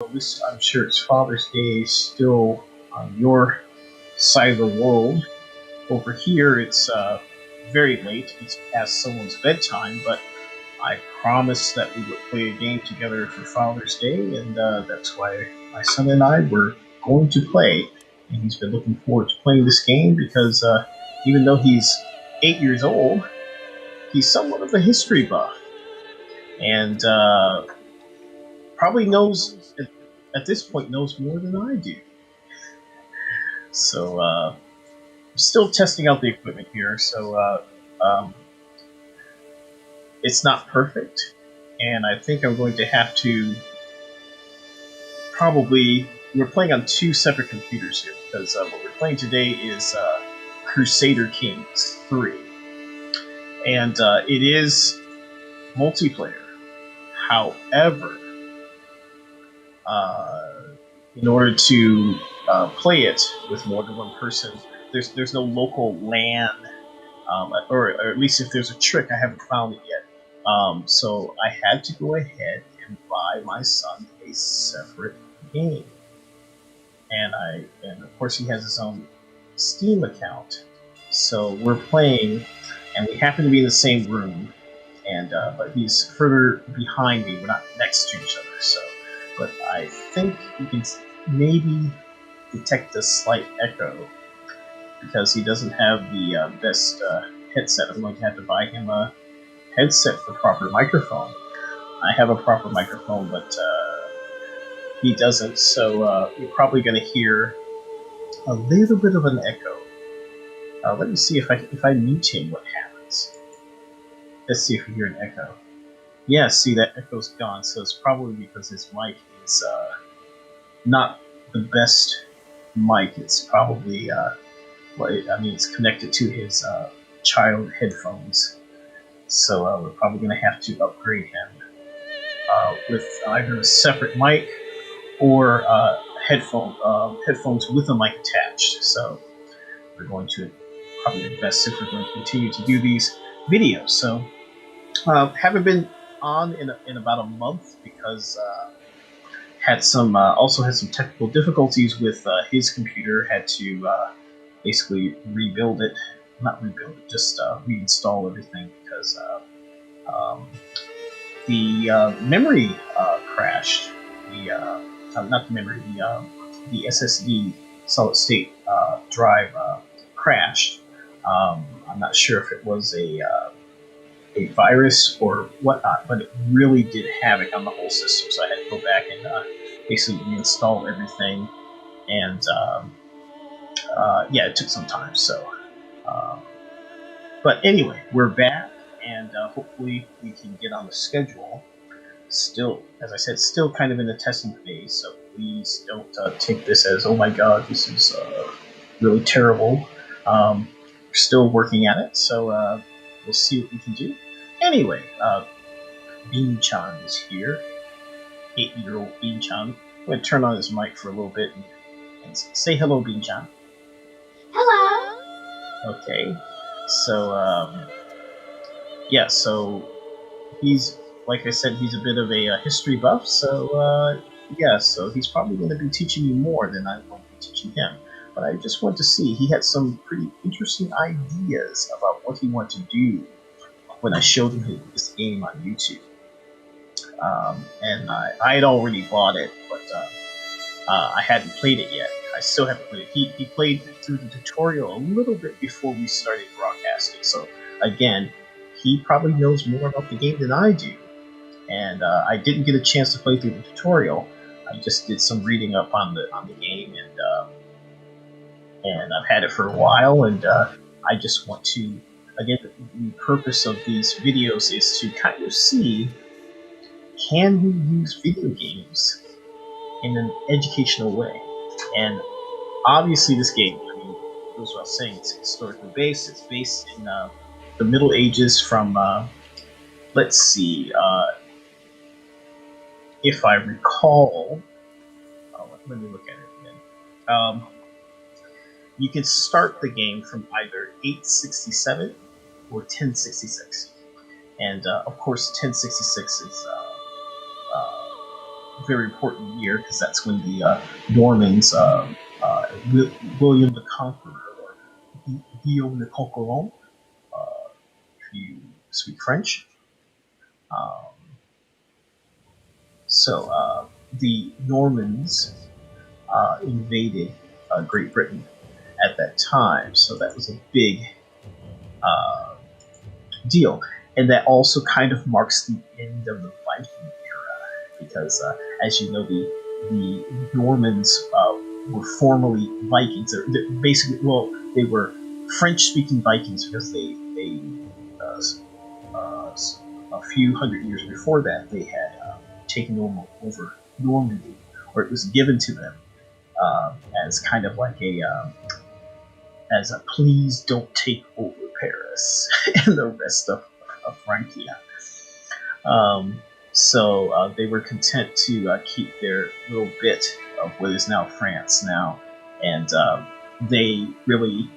At least I'm sure it's Father's Day still on your side of the world. Over here, it's very late. It's past someone's bedtime, but I promised that we would play a game together for Father's Day, and that's why my son and I were going to play. And he's been looking forward to playing this game because even though he's 8 years old, he's somewhat of a history buff, and probably knows at this point knows more than I do. So I'm still testing out the equipment here. So it's not perfect, and I think I'm going to have to probably. We're playing on two separate computers here because what we're playing today is Crusader Kings III, and it is multiplayer. However, in order to play it with more than one person, there's no local LAN, or at least if there's a trick, I haven't found it yet. So I had to go ahead and buy my son a separate game, and of course he has his own Steam account. So we're playing, and we happen to be in the same room, and but he's further behind me. We're not next to each other, so. But I think you can maybe detect a slight echo because he doesn't have the best headset. I'm going to have to buy him a headset with a proper microphone. I have a proper microphone, but he doesn't, so you're probably going to hear a little bit of an echo. Let me see if I mute him, what happens. Let's see if we hear an echo. Yeah, see, that echo's gone, so it's probably because his mic is not the best mic. It's probably, it's connected to his child headphones. So we're probably going to have to upgrade him with either a separate mic or headphones with a mic attached. So we're going to probably invest if we're going to continue to do these videos. So haven't been on in about a month because also had some technical difficulties with his computer. Had to basically rebuild it, not rebuild it, just reinstall everything because the memory crashed. Not the memory, the SSD solid state drive crashed. I'm not sure if it was a virus or whatnot, but it really did havoc on the whole system. So I had to go back and basically reinstall everything, and yeah, it took some time. So, but anyway, we're back, and hopefully we can get on the schedule. Still, as I said, still kind of in the testing phase. So please don't take this as, oh my god, this is really terrible. We're still working at it, so we'll see what we can do. Anyway, Bean-chan is here. 8-year-old Bean-chan. I'm going to turn on his mic for a little bit and say hello, Bean-chan. Hello. Okay. So, yeah, so he's, like I said, he's a bit of a history buff, so, yeah, so he's probably going to be teaching me more than I'm going to be teaching him. But I just want to see, he had some pretty interesting ideas about what he wanted to do when I showed him this game on YouTube. And I had already bought it, but I hadn't played it yet. I still haven't played it. He played through the tutorial a little bit before we started broadcasting. So again, he probably knows more about the game than I do. And I didn't get a chance to play through the tutorial. I just did some reading up on the game, and I've had it for a while. And I just want to, again, the purpose of these videos is to kind of see, can we use video games in an educational way? And obviously this game, I mean, goes without saying, it's historically based. It's based in the Middle Ages from, let's see, if I recall, let me look at it again. You can start the game from either 867 or 1066. And of course 1066 is very important year because that's when the Normans, William the Conqueror, or Guillaume le Conquérant, if you speak French. Um, so the Normans invaded Great Britain at that time, so that was a big uh, deal. And that also kind of marks the end of the Viking era, because, as you know, the Normans were formerly Vikings. They're basically, well, they were French-speaking Vikings because they a few hundred years before that they had taken over Normandy, or it was given to them as kind of like as a please don't take over Paris and the rest of Francia. So they were content to keep their little bit of what is now France now, and they really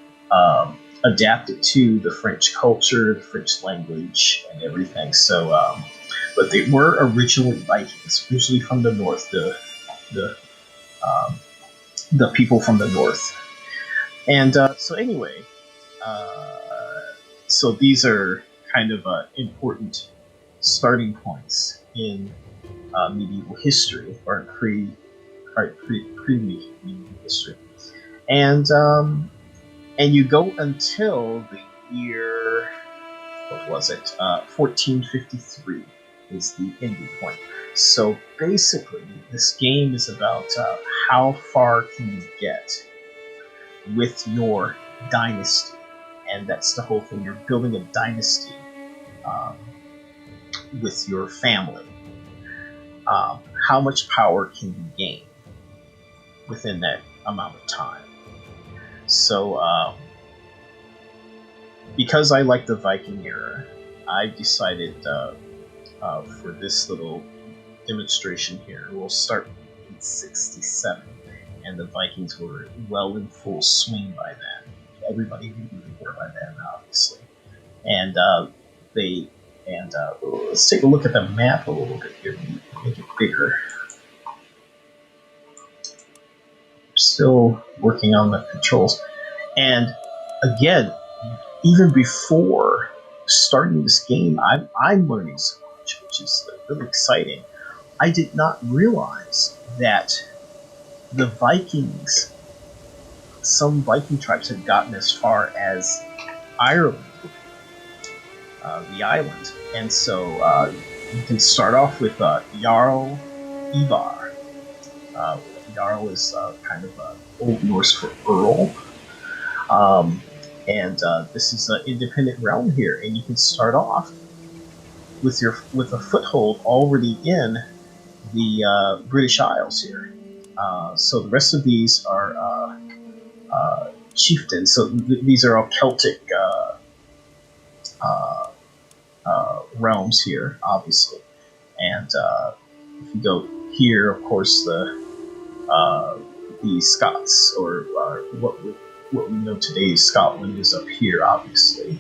adapted to the French culture, the French language, and everything. So, but they were originally Vikings, usually from the north, the um, the people from the north. And so anyway, uh, so these are kind of important starting points in medieval history, or pre medieval history, and you go until the year, what was it, 1453 is the ending point. So basically, this game is about how far can you get with your dynasty, and that's the whole thing. You're building a dynasty um, with your family. How much power can you gain within that amount of time? So, because I like the Viking era, I decided for this little demonstration here, we'll start in 67, and the Vikings were well in full swing by then. Everybody knew who they were by then, obviously. And they and let's take a look at the map a little bit here, make it bigger. Still working on the controls, and again, even before starting this game, I'm learning so much, which is really exciting. I did not realize that the Vikings, some Viking tribes had gotten as far as Ireland, the island. And so you can start off with Jarl Ivar. Uh, Jarl is kind of Old Norse for Earl. Um, and this is an independent realm here, and you can start off with a foothold already in the British Isles here. So the rest of these are chieftains. So these are all Celtic uh, realms here, obviously. And if you go here, of course, the Scots, or what we know today as Scotland, is up here, obviously.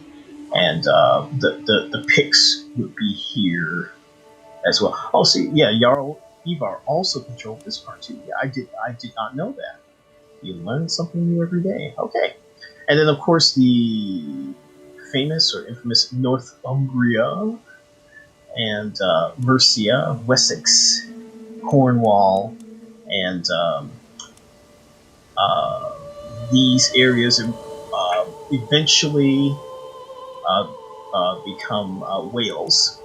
And the Picts would be here as well. Oh, see, yeah, Jarl Ivar also controlled this part too. Yeah, I did not know that. You learn something new every day. Okay, and then of course the famous or infamous Northumbria and Mercia, Wessex, Cornwall, and uh, these areas eventually become Wales.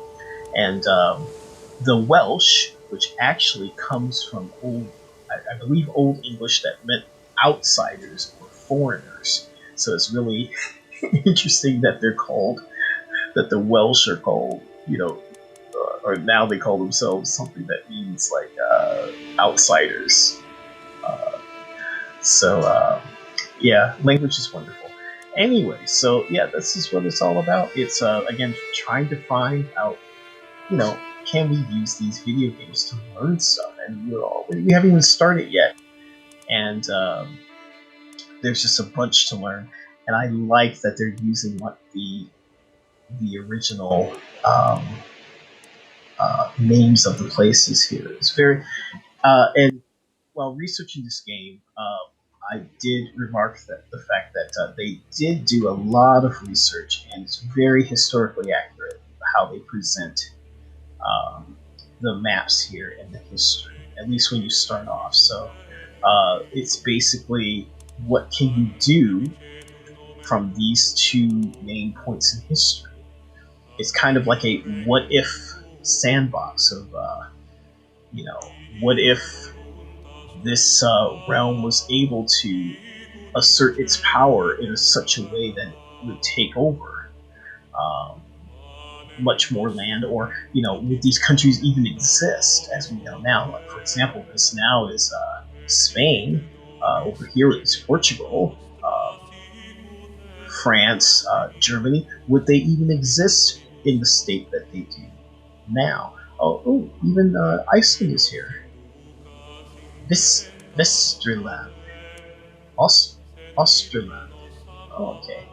And the Welsh, which actually comes from I believe Old English that meant outsiders or foreigners. So it's really interesting that that the Welsh are called, or now they call themselves something that means like outsiders. Uh, so, yeah, language is wonderful. Anyway, so yeah, this is what it's all about. It's again trying to find out, can we use these video games to learn stuff? And we haven't even started yet, and there's just a bunch to learn. And I like that they're using what the original names of the places here. It's very and while researching this game, I did remark that the fact that they did do a lot of research, and it's very historically accurate how they present um, the maps here and the history. At least when you start off. So it's basically what can you do from these two main points in history. It's kind of like a what if sandbox of what if this realm was able to assert its power in such a way that it would take over um, much more land, or would these countries even exist as we know now? Like, for example, this now is Spain. Over here is Portugal, France, Germany. Would they even exist in the state that they do now? Even Iceland is here. Vesterland. Osterland. Oh, okay.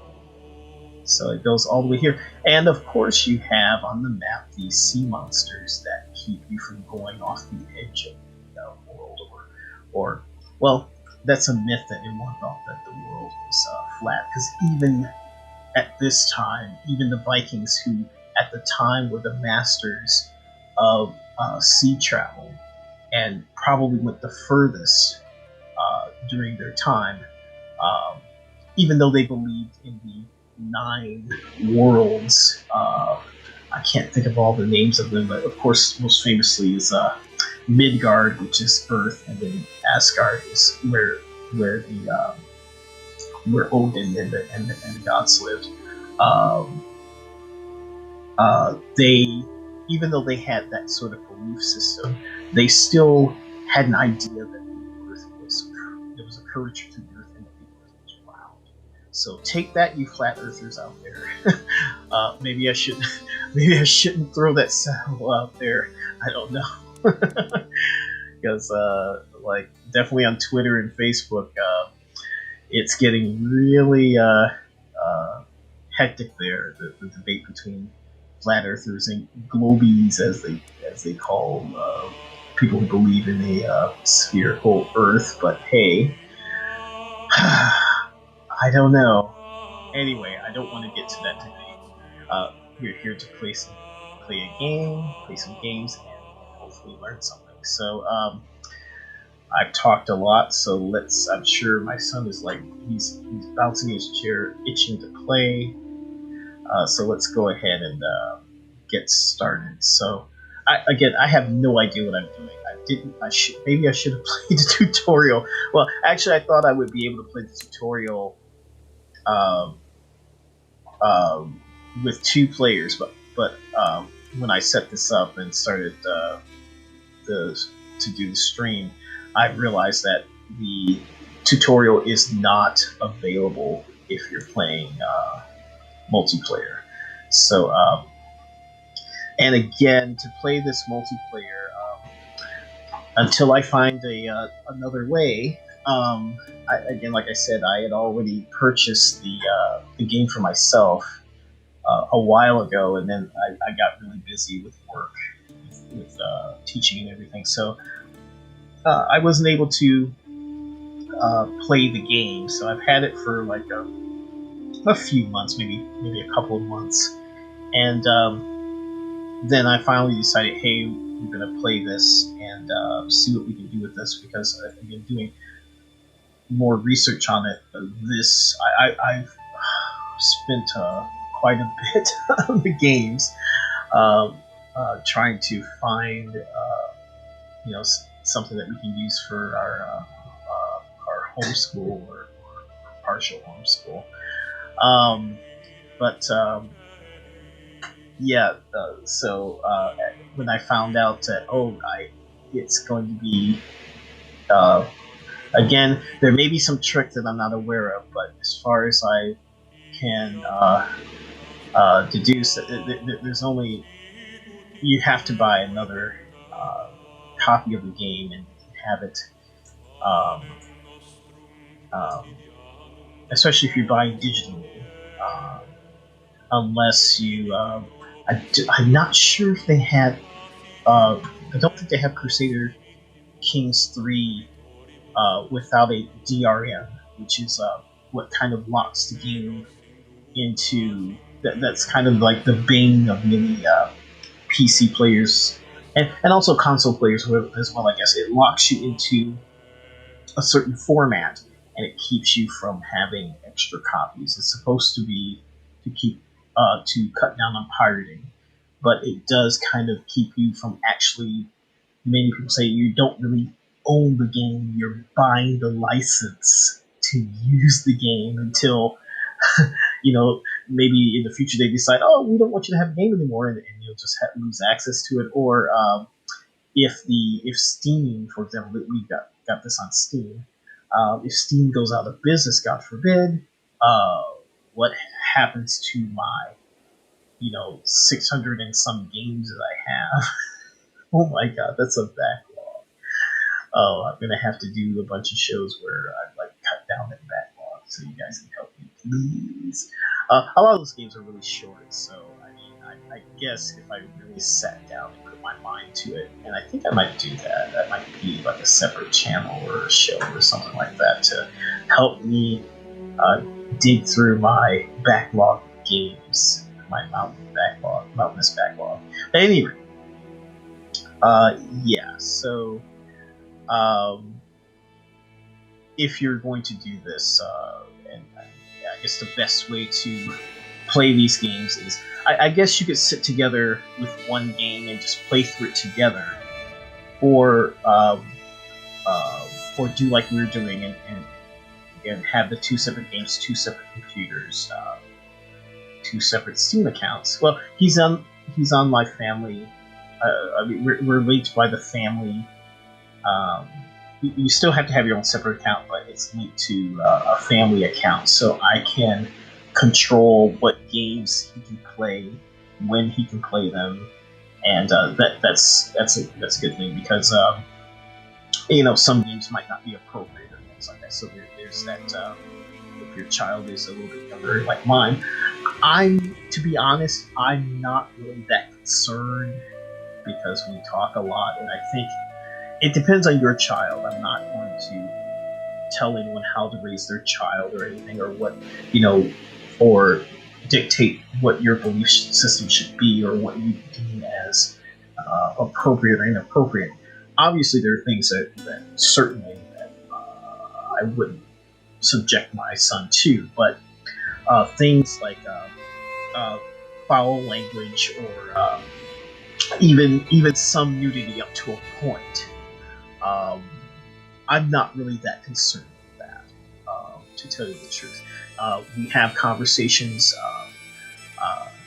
So it goes all the way here. And of course, you have on the map these sea monsters that keep you from going off the edge of the world. Or, well, that's a myth that everyone thought that the world was flat. Because even at this time, even the Vikings, who at the time were the masters of sea travel and probably went the furthest during their time, um, even though they believed in the 9 worlds. I can't think of all the names of them, but of course, most famously is Midgard, which is Earth, and then Asgard is where the where Odin and the gods lived. Um, they, even though they had that sort of belief system, they still had an idea that the Earth was there was a curvature to the Earth and that the Earth was round. So take that, you flat earthers out there. Maybe I should, maybe I shouldn't throw that sound out there. I don't know, because like definitely on Twitter and Facebook, it's getting really hectic there. The debate between flat earthers and globies, as they call people who believe in a spherical Earth. But hey, I don't know. Anyway, I don't want to get to that debate. We're here to play a game, play some games, and hopefully learn something. So I've talked a lot, so let's. I'm sure my son is like he's bouncing his chair, itching to play. So let's go ahead and get started. So I have no idea what I'm doing. Maybe I should have played the tutorial. Well, actually, I thought I would be able to play the tutorial um, um, with 2 players, but when I set this up and started to do the stream, I realized that the tutorial is not available if you're playing multiplayer. So, and again, to play this multiplayer, until I find another way. Again, like I said, I had already purchased the game for myself a while ago, and then I got really busy with work, with teaching and everything. So I wasn't able to play the game. So I've had it for like a few months, maybe a couple of months, and then I finally decided, hey, we're going to play this and see what we can do with this, because I've been doing more research on it. I've spent quite a bit on the games, trying to find something that we can use for our homeschool or partial homeschool. But yeah, so when I found out that it's going to be again, there may be some trick that I'm not aware of, but as far as I can deduce, there's only you have to buy another copy of the game and have it. Um, um, Especially if you're buying digitally, unless you. I'm not sure if they had. I don't think they have Crusader Kings III without a DRM, which is what kind of locks the game into. That's kind of like the bane of many PC players and also console players as well. I guess it locks you into a certain format and it keeps you from having extra copies. It's supposed to be to keep to cut down on pirating, but it does kind of keep you from actually. Many people say you don't really own the game; you're buying the license to use the game until maybe in the future they decide, oh, we don't want you to have a game anymore, and you'll just lose access to it. Or if Steam, for example, we got this on Steam, if Steam goes out of business, God forbid, uh, what happens to my 600 and some games that I have? Oh my God, that's a backlog. Oh, I'm gonna have to do a bunch of shows where I like cut down that backlog, so you guys can help me, please. A lot of those games are really short, so I mean, I guess if I really sat down and put my mind to it, and I think I might do that. That might be like a separate channel or a show or something like that to help me uh, dig through my backlog games, my mountainous backlog. But anyway, yeah. So um, if you're going to do this, and yeah, I guess the best way to play these games is, I guess you could sit together with one game and just play through it together, or or do like we were doing and have the two separate games, two separate computers, two separate Steam accounts. Well, he's on my family. I mean, we're linked by the family. Um, you still have to have your own separate account, but it's linked to a family account, so I can control what games he can play, when he can play them, and that's a good thing because some games might not be appropriate or things like that. So there's that. If your child is a little bit younger, like mine, to be honest, I'm not really that concerned because we talk a lot, and I think it depends on your child. I'm not going to tell anyone how to raise their child or anything, or what, or dictate what your belief system should be or what you deem as appropriate or inappropriate. Obviously, there are things that certainly that I wouldn't subject my son to, but things like foul language or even some nudity up to a point. Um, I'm not really that concerned with that, to tell you the truth. We have conversations.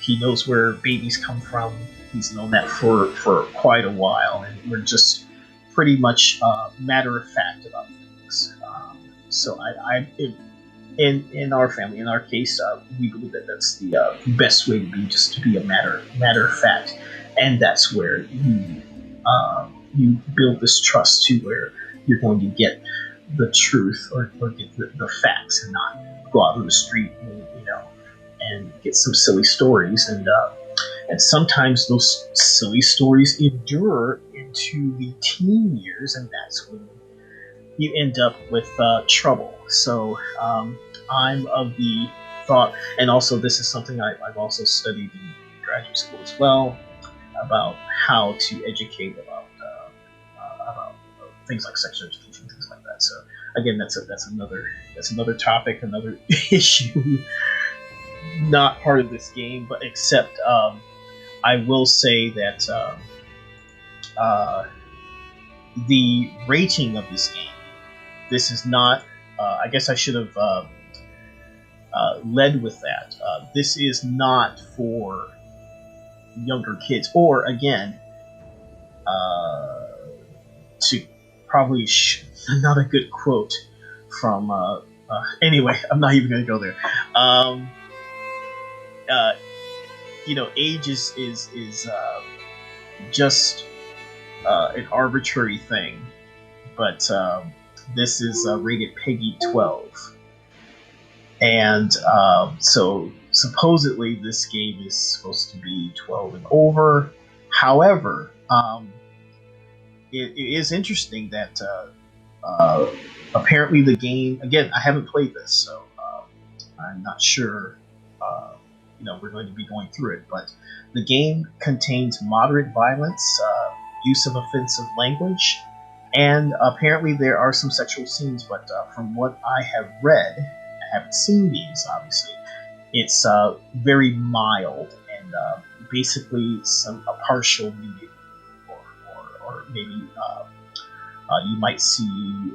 He knows where babies come from. He's known that for quite a while, and we're just pretty much matter of fact about things. So in our family, in our case, we believe that that's the best way to be, just to be a matter of fact, and that's where you build this trust to where you're going to get the truth or get the facts and not go out on the street and get some silly stories and sometimes those silly stories endure into the teen years, and that's when you end up with trouble. So I'm of the thought, and also this is something I've also studied in graduate school as well, about how to educate about things like sex education, things like that. So again, that's another topic, another issue, not part of this game, but except I will say that the rating of this game. This is not. I guess I should have led with that. This is not for younger kids, or again, to probably not a good quote from. Anyway, I'm not even going to go there. Age is just an arbitrary thing, but this is rated Peggy 12, and so supposedly this game is supposed to be 12 and over. However, Um, it is interesting that apparently the game. Again, I haven't played this, so I'm not sure. We're going to be going through it, but the game contains moderate violence, use of offensive language, and apparently there are some sexual scenes. But from what I have read, I haven't seen these, obviously. It's very mild and basically a partial nudity, or maybe you might see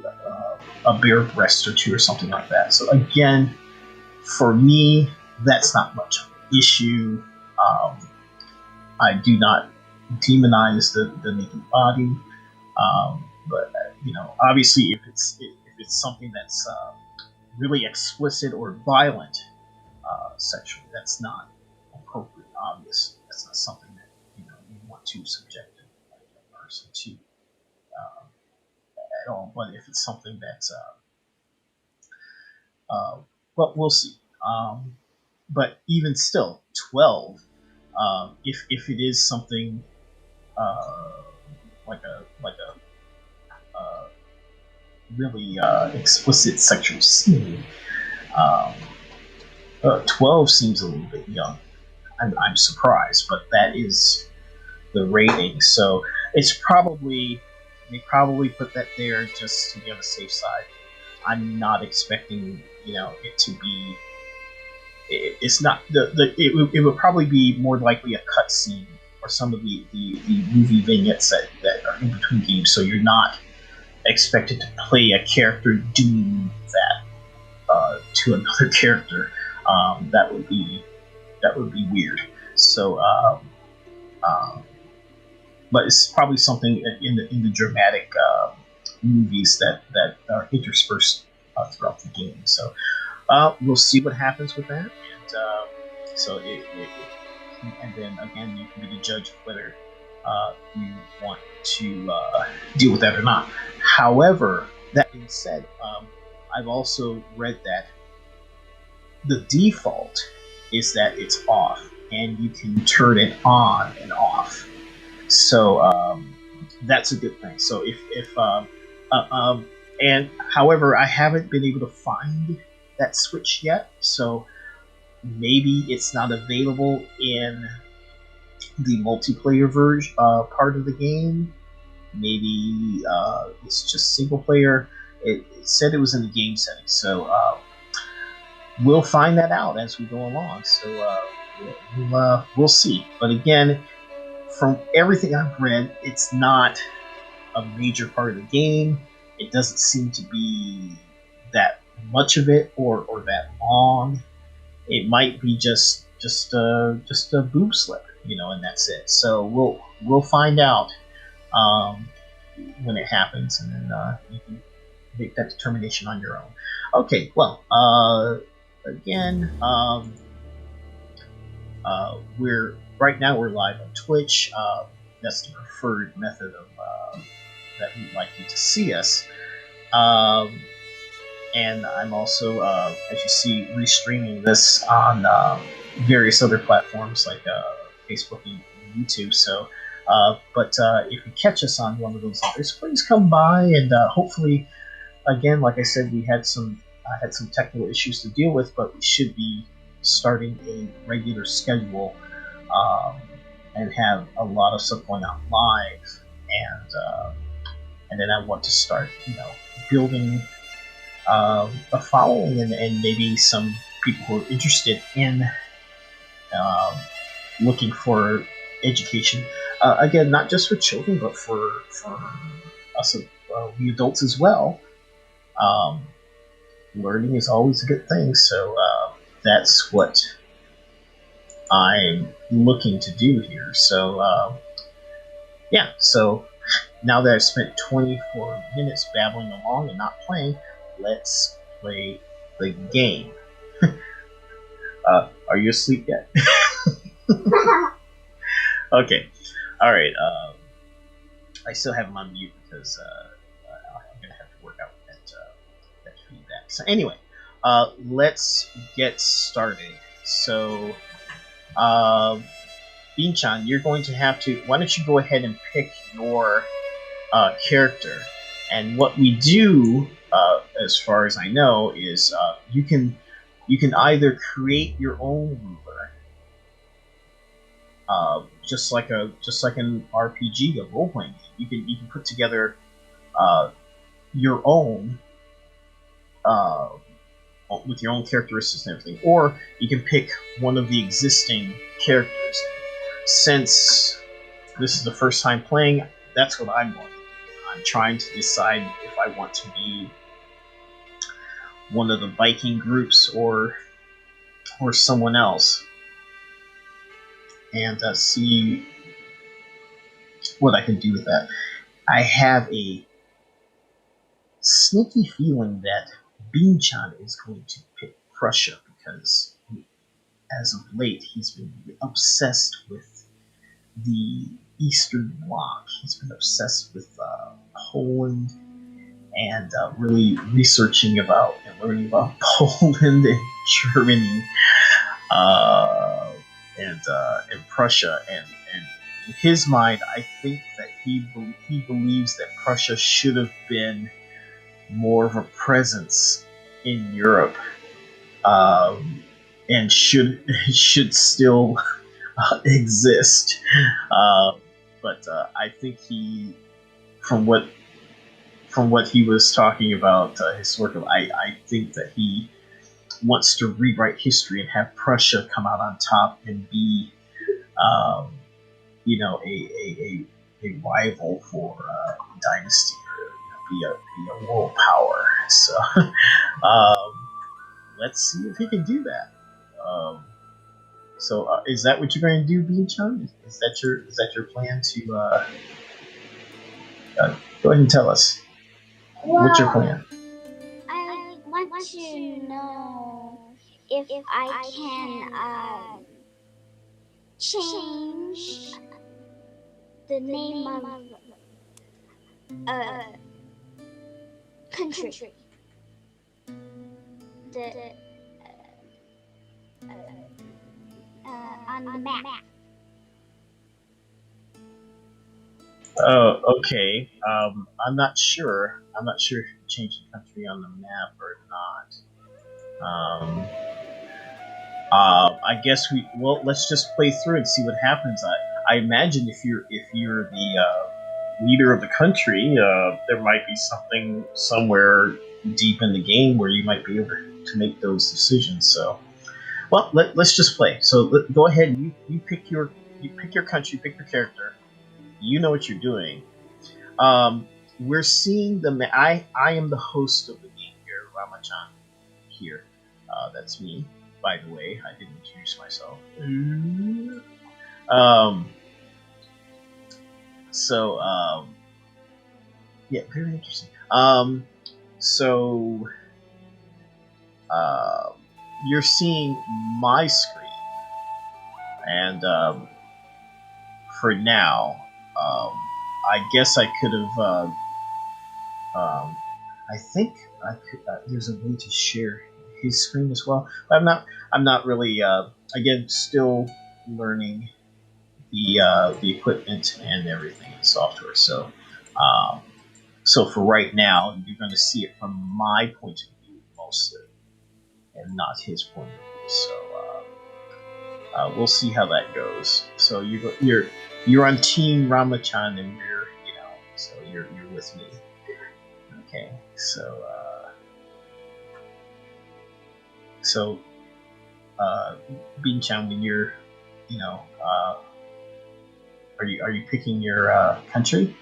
a bare breast or two or something like that. So again, for me, that's not much of an issue. I do not demonize the naked body, but obviously, if it's something that's really explicit or violent sexually, that's not appropriate. Obviously, that's not something that you want to subject a person to um, at all. But if it's something that's but we'll see. But even still, 12. If it is something uh, like a really explicit sexual scene, um, 12 seems a little bit young. I'm surprised, but that is the rating. So it's probably they probably put that there just to be on the safe side. I'm not expecting it to be. It's not it would probably be more likely a cutscene or some of the movie vignettes that are in between games. So you're not expected to play a character doing that to another character. That would be weird. So, but it's probably something in the dramatic movies that are interspersed throughout the game. So we'll see what happens with that, and and then again, you can be the judge of whether you want to deal with that or not. However, that being said, I've also read that the default is that it's off, and you can turn it on and off. So that's a good thing. So if and however, I haven't been able to find that switch yet. So maybe it's not available in the multiplayer version part of the game. Maybe it's just single player. It said it was in the game settings, so we'll find that out as we go along. So we'll see. But again, from everything I've read, it's not a major part of the game. It doesn't seem to be that much of it or that long. It might be just a boob slip, and that's it. So we'll find out when it happens, and then you can make that determination on your own. Okay, well, again, we're right now we're live on Twitch. That's the preferred method of that we'd like you to see us. And I'm also, as you see, restreaming this on various other platforms like Facebook and YouTube. So, but if you catch us on one of those others, please come by and hopefully, again, like I said, I had some technical issues to deal with, but we should be starting a regular schedule and have a lot of stuff going on live, and then I want to start, building a following and maybe some people who are interested in looking for education. Again, not just for children, but for us, we adults as well. Learning is always a good thing, so that's what I'm looking to do here. So, yeah, so now that I've spent 24 minutes babbling along and not playing, let's play the game. Are you asleep yet? Okay. All right. I still have him on mute because I'm going to have to work out that feedback. So anyway, let's get started. So Binchan, you're going to have to. Why don't you go ahead and pick your character? And what we do, as far as I know, is you can either create your own ruler, just like an RPG, a role playing game. You can put together your own uh, with your own characteristics and everything, or you can pick one of the existing characters. Since this is the first time playing, that's what I'm going to do. I'm trying to decide if I want to be one of the Viking groups or someone else, and see what I can do with that. I have a sneaky feeling that Binchan is going to pick Prussia because, as of late, he's been obsessed with the Eastern Bloc. He's been obsessed with Poland and really researching about and learning about Poland and Germany and Prussia. And in his mind, I think that he believes that Prussia should have been more of a presence in Europe, and should still exist. But I think from what he was talking about historically, I think that he wants to rewrite history and have Prussia come out on top and be, a rival for dynasty, or be a world power. So let's see if he can do that. So is that what you're going to do, Bean-chan? Is that your plan to go ahead and tell us? What's your plan? I want to know if I can change the name of a country. The on the map. Oh, okay. I'm not sure. I'm not sure if you can change the country on the map or not. I guess let's just play through and see what happens. I imagine if you're the leader of the country, there might be something somewhere deep in the game where you might be able to make those decisions. So, well, let's just play. So go ahead. You pick your country, pick your character. You know what you're doing. We're seeing I am the host of the game here, Ramachan. Here, that's me. By the way, I didn't introduce myself. So yeah, very interesting. So you're seeing my screen, and for now, I guess I could have. I think I could. There's a way to share his screen as well. But I'm not really. Again, still learning the equipment and everything, the software. So for right now, you're going to see it from my point of view mostly, and not his point of view. So we'll see how that goes. So you're on Team Ramachan, and so you're with me. Okay, so Binchan, when you're, are you picking your country?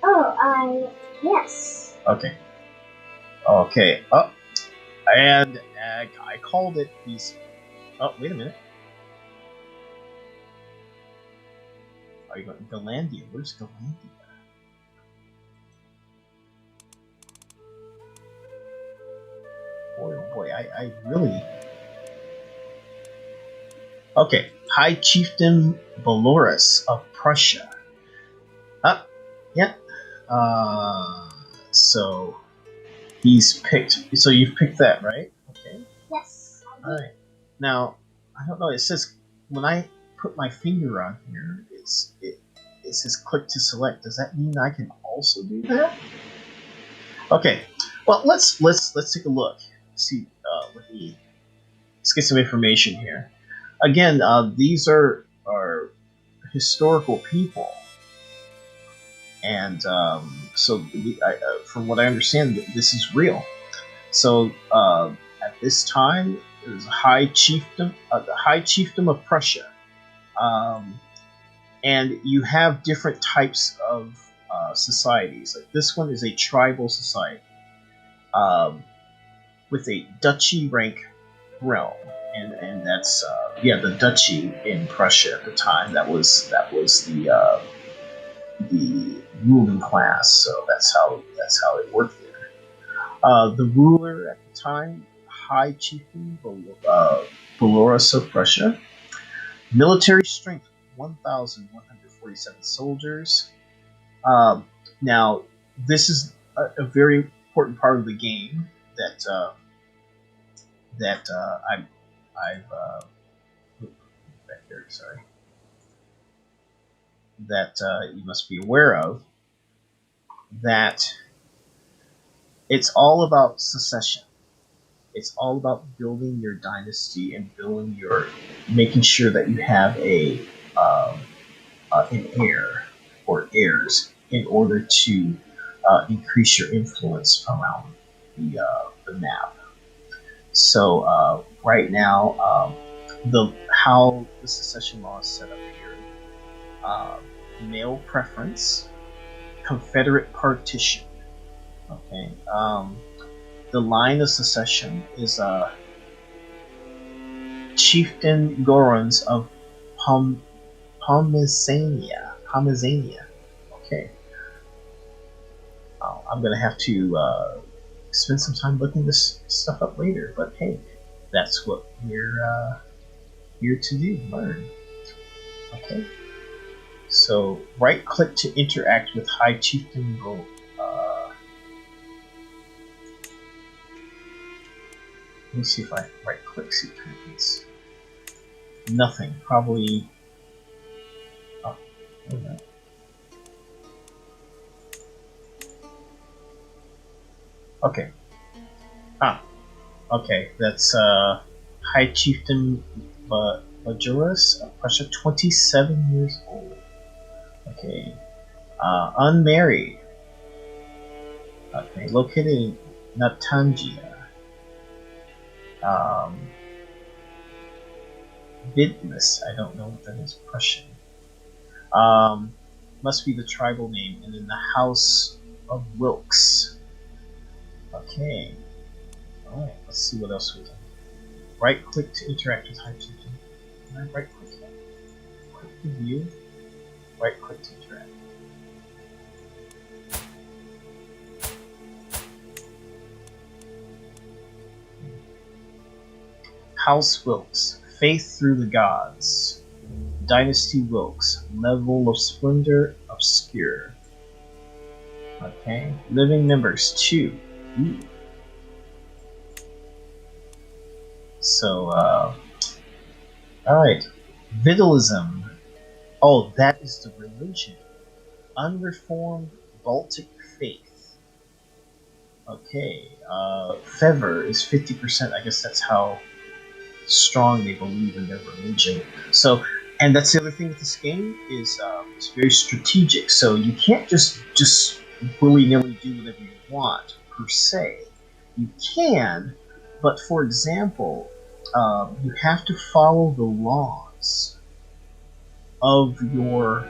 Oh, yes. Okay. Okay. Oh, and I called it. Oh, wait a minute. Are you going Galandia? Where's Galandia? Boy, oh boy, I really. Okay, High Chieftain Valoris of Prussia. Yeah. So he's picked. So you've picked that, right? Okay. Yes. All right. Now I don't know. It says when I put my finger on here, it says click to select. Does that mean I can also do that? Okay. Well, let's take a look. See, let's get some information here. Again, these are historical people, and from what I understand, this is real. So at this time, it was the high chiefdom of Prussia, and you have different types of societies. Like this one is a tribal society with a duchy rank realm, and that's the duchy in Prussia at the time. That was the ruling class. So that's how it worked there. The ruler at the time, High Chieftain Valoris of Prussia. Military strength 1,147 soldiers. Now, this is a very important part of the game that I've back here, sorry, that you must be aware of. That it's all about succession. It's all about building your dynasty and making sure that you have an heir or heirs in order to increase your influence around the map. So right now, how the succession law is set up here: male preference, Confederate partition. Okay. The line of succession is Chieftain Gorons of Polymatheia. Okay. I'm gonna have to spend some time looking this stuff up later, but hey, that's what we're here to do, learn. Okay. So right click to interact with High Chieftain Gold. Let me see if I right click, see what happens. Nothing. Probably. Oh, no. Okay. Okay. That's High Chieftain Majoris of Prussia, 27 years old. Okay. Unmarried. Okay. Located in Natangia. Bidless, I don't know what that is. Prussian. Must be the tribal name, and then the House of Wilkes. Okay. Alright, let's see what else we can. Right click to interact with High Chieftain. Can I right click that? Click to view. Right click to interact. House Wilkes, Faith Through the Gods. Dynasty Wilkes, Level of Splendor Obscure. Okay, living members 2. Ooh. So, alright. Vitalism. Oh, that is the religion. Unreformed Baltic faith. Okay, Fever is 50%. I guess that's how strong they believe in their religion. So, and that's the other thing with this game is it's very strategic. So you can't just willy-nilly do whatever you want per se. You can, but for example, you have to follow the laws of your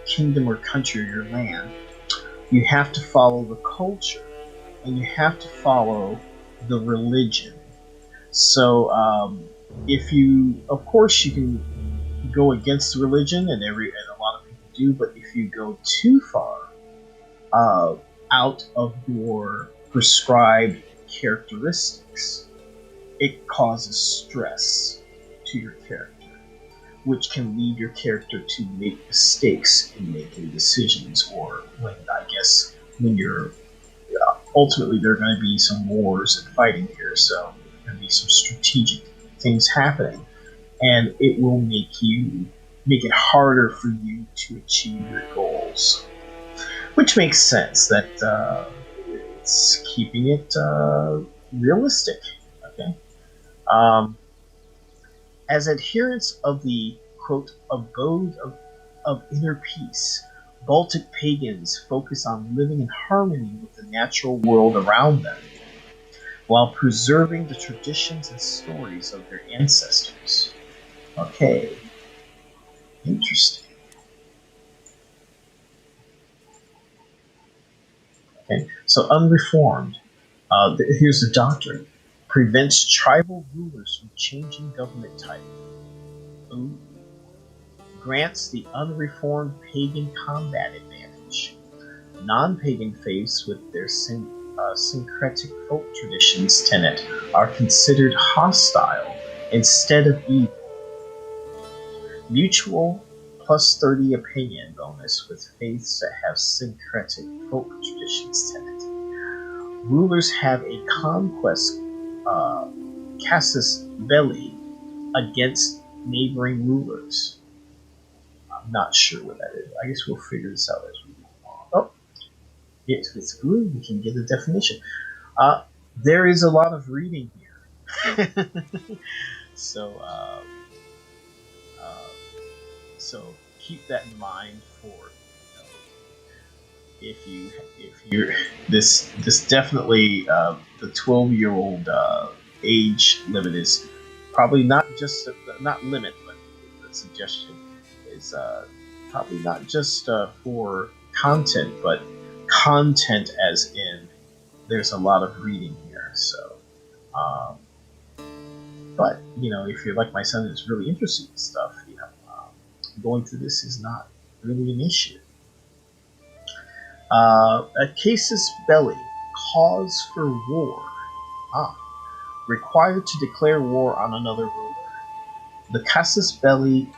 kingdom or country or your land. You have to follow the culture, and you have to follow the religion. So if you, of course, you can go against the religion, and a lot of people do. But if you go too far out of your prescribed characteristics, it causes stress to your character, which can lead your character to make mistakes in making decisions, or when you're ultimately there are going to be some wars and fighting here, so there's going to be some strategic things happening. and it will make it harder for you to achieve your goals. Which makes sense that it's keeping it realistic. Okay. Um, as adherents of the quote abode of inner peace, Baltic pagans focus on living in harmony with the natural world around them, while preserving the traditions and stories of their ancestors. Okay, interesting. Okay, so unreformed. Here's the doctrine: prevents tribal rulers from changing government type. Ooh. Grants the unreformed pagan combat advantage. Non-pagan faiths with their syncretic folk traditions tenet are considered hostile instead of evil. Mutual plus 30 opinion bonus with faiths that have syncretic folk traditions tenet. Rulers have a conquest casus belli against neighboring rulers. I'm not sure what that is. I guess we'll figure this out as we go along. Oh, yes, it's good. We can get a definition. There is a lot of reading here, so uh, so keep that in mind for if you're this definitely the 12-year-old age limit is probably not just not limit, but the suggestion is probably not just for content, but content as in there's a lot of reading here. So, um, but if you're like my son, is really interested in stuff, going through this is not really an issue. A casus belli, cause for war. Required to declare war on another ruler. The casus belli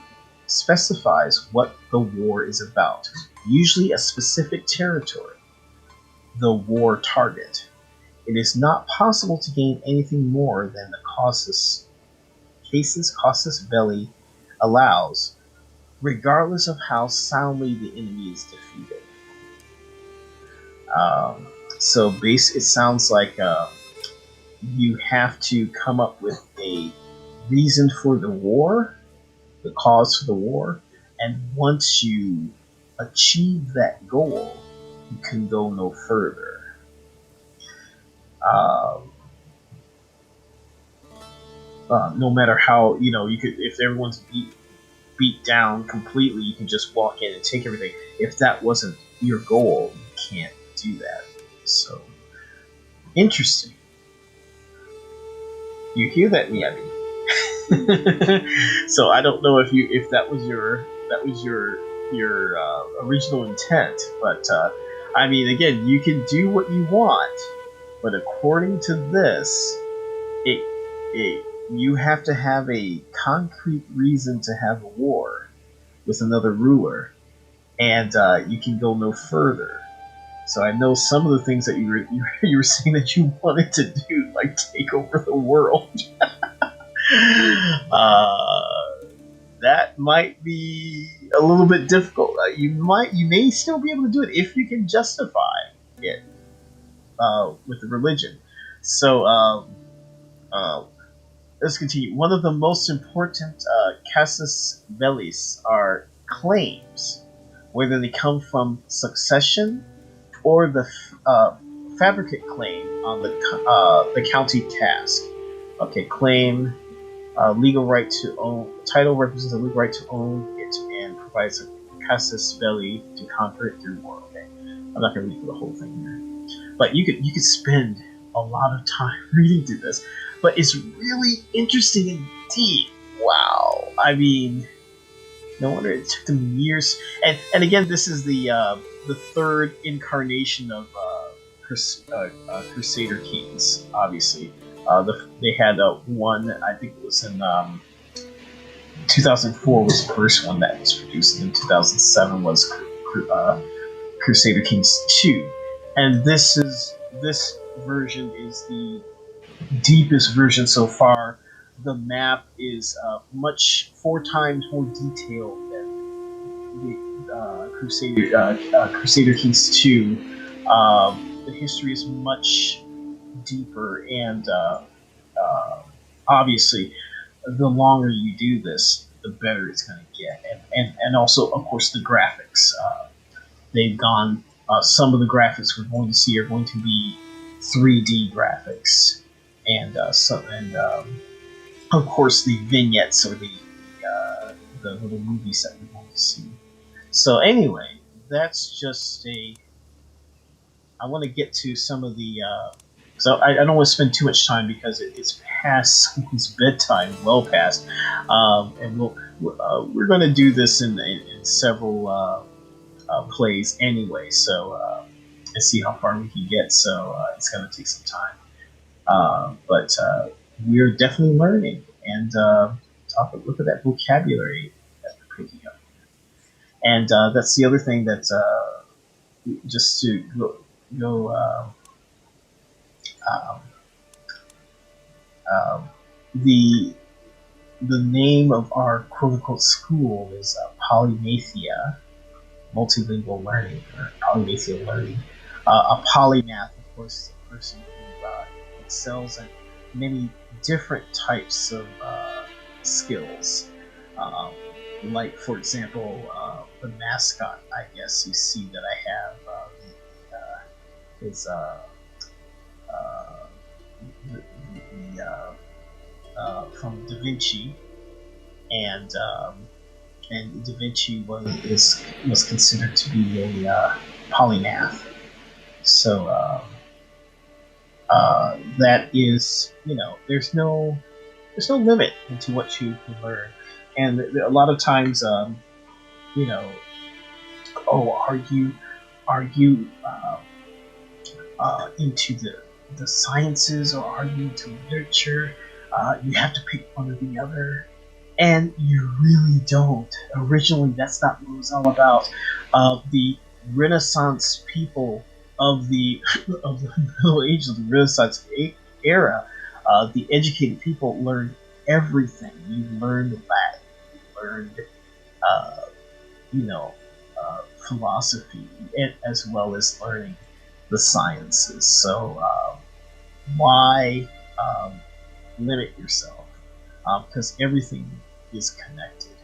specifies what the war is about, usually a specific territory, the war target. It is not possible to gain anything more than the casus belli allows, regardless of how soundly the enemy is defeated. Um, it sounds like you have to come up with a reason for the war, the cause for the war, and once you achieve that goal, you can go no further. No matter how you could, if everyone's beat down completely, you can just walk in and take everything. If that wasn't your goal, you can't do that. So interesting. You hear that, Miyabi? So I don't know if that was your original intent, but I mean, again, you can do what you want, but according to this, you have to have a concrete reason to have a war with another ruler, and you can go no further. So I know some of the things that you were saying that you wanted to do, like take over the world. That might be a little bit difficult. You may still be able to do it if you can justify it with the religion. So let's continue. One of the most important casus bellis are claims, whether they come from succession or the fabricate claim on the county task. Okay, claim. Legal right to own. Title represents a legal right to own it and provides a casus belli to conquer it through war. Okay, I'm not going to read through the whole thing here, but you could spend a lot of time reading through this. But it's really interesting and deep. Wow, I mean, no wonder it took them years. And again, this is the third incarnation of Crusader Kings, obviously. They had one, I think it was in 2004 was the first one that was produced, and in 2007 was Crusader Kings II. And this version is the deepest version so far. the map is much 4 times more detailed than the Crusader Kings II. The history is much deeper, and obviously, the longer you do this, the better it's going to get, and also, of course, the graphics. They've gone. Some of the graphics we're going to see are going to be 3D graphics, and of course the vignettes or the little movies that we're going to see. So anyway, that's just a. I want to get to some of the. So I don't want to spend too much time because it's past someone's bedtime, well past, and we're going to do this in several plays anyway. So and see how far we can get. So it's going to take some time, but we're definitely learning and look at that vocabulary that we're picking up, and that's the other thing that just to go um, um, the the name of our quote unquote school is Polymatheia Multilingual Learning or Polymatheia Learning. A polymath, of course, is a person who excels at many different types of skills. Um, like, for example, the mascot, I guess you see that I have is uh, from Da Vinci, and Da Vinci was considered to be a polymath. So that is, there's no limit into what you can learn, and a lot of times, you know, oh, are you into the sciences, or are you into literature? You have to pick one or the other, and you really don't. Originally, that's not what it was all about. The Renaissance people of the of the Middle Ages, of the Renaissance era, the educated people learned everything. You learned Latin, you learned, uh, you know, philosophy, as well as learning the sciences. So why limit yourself? Because everything is connected,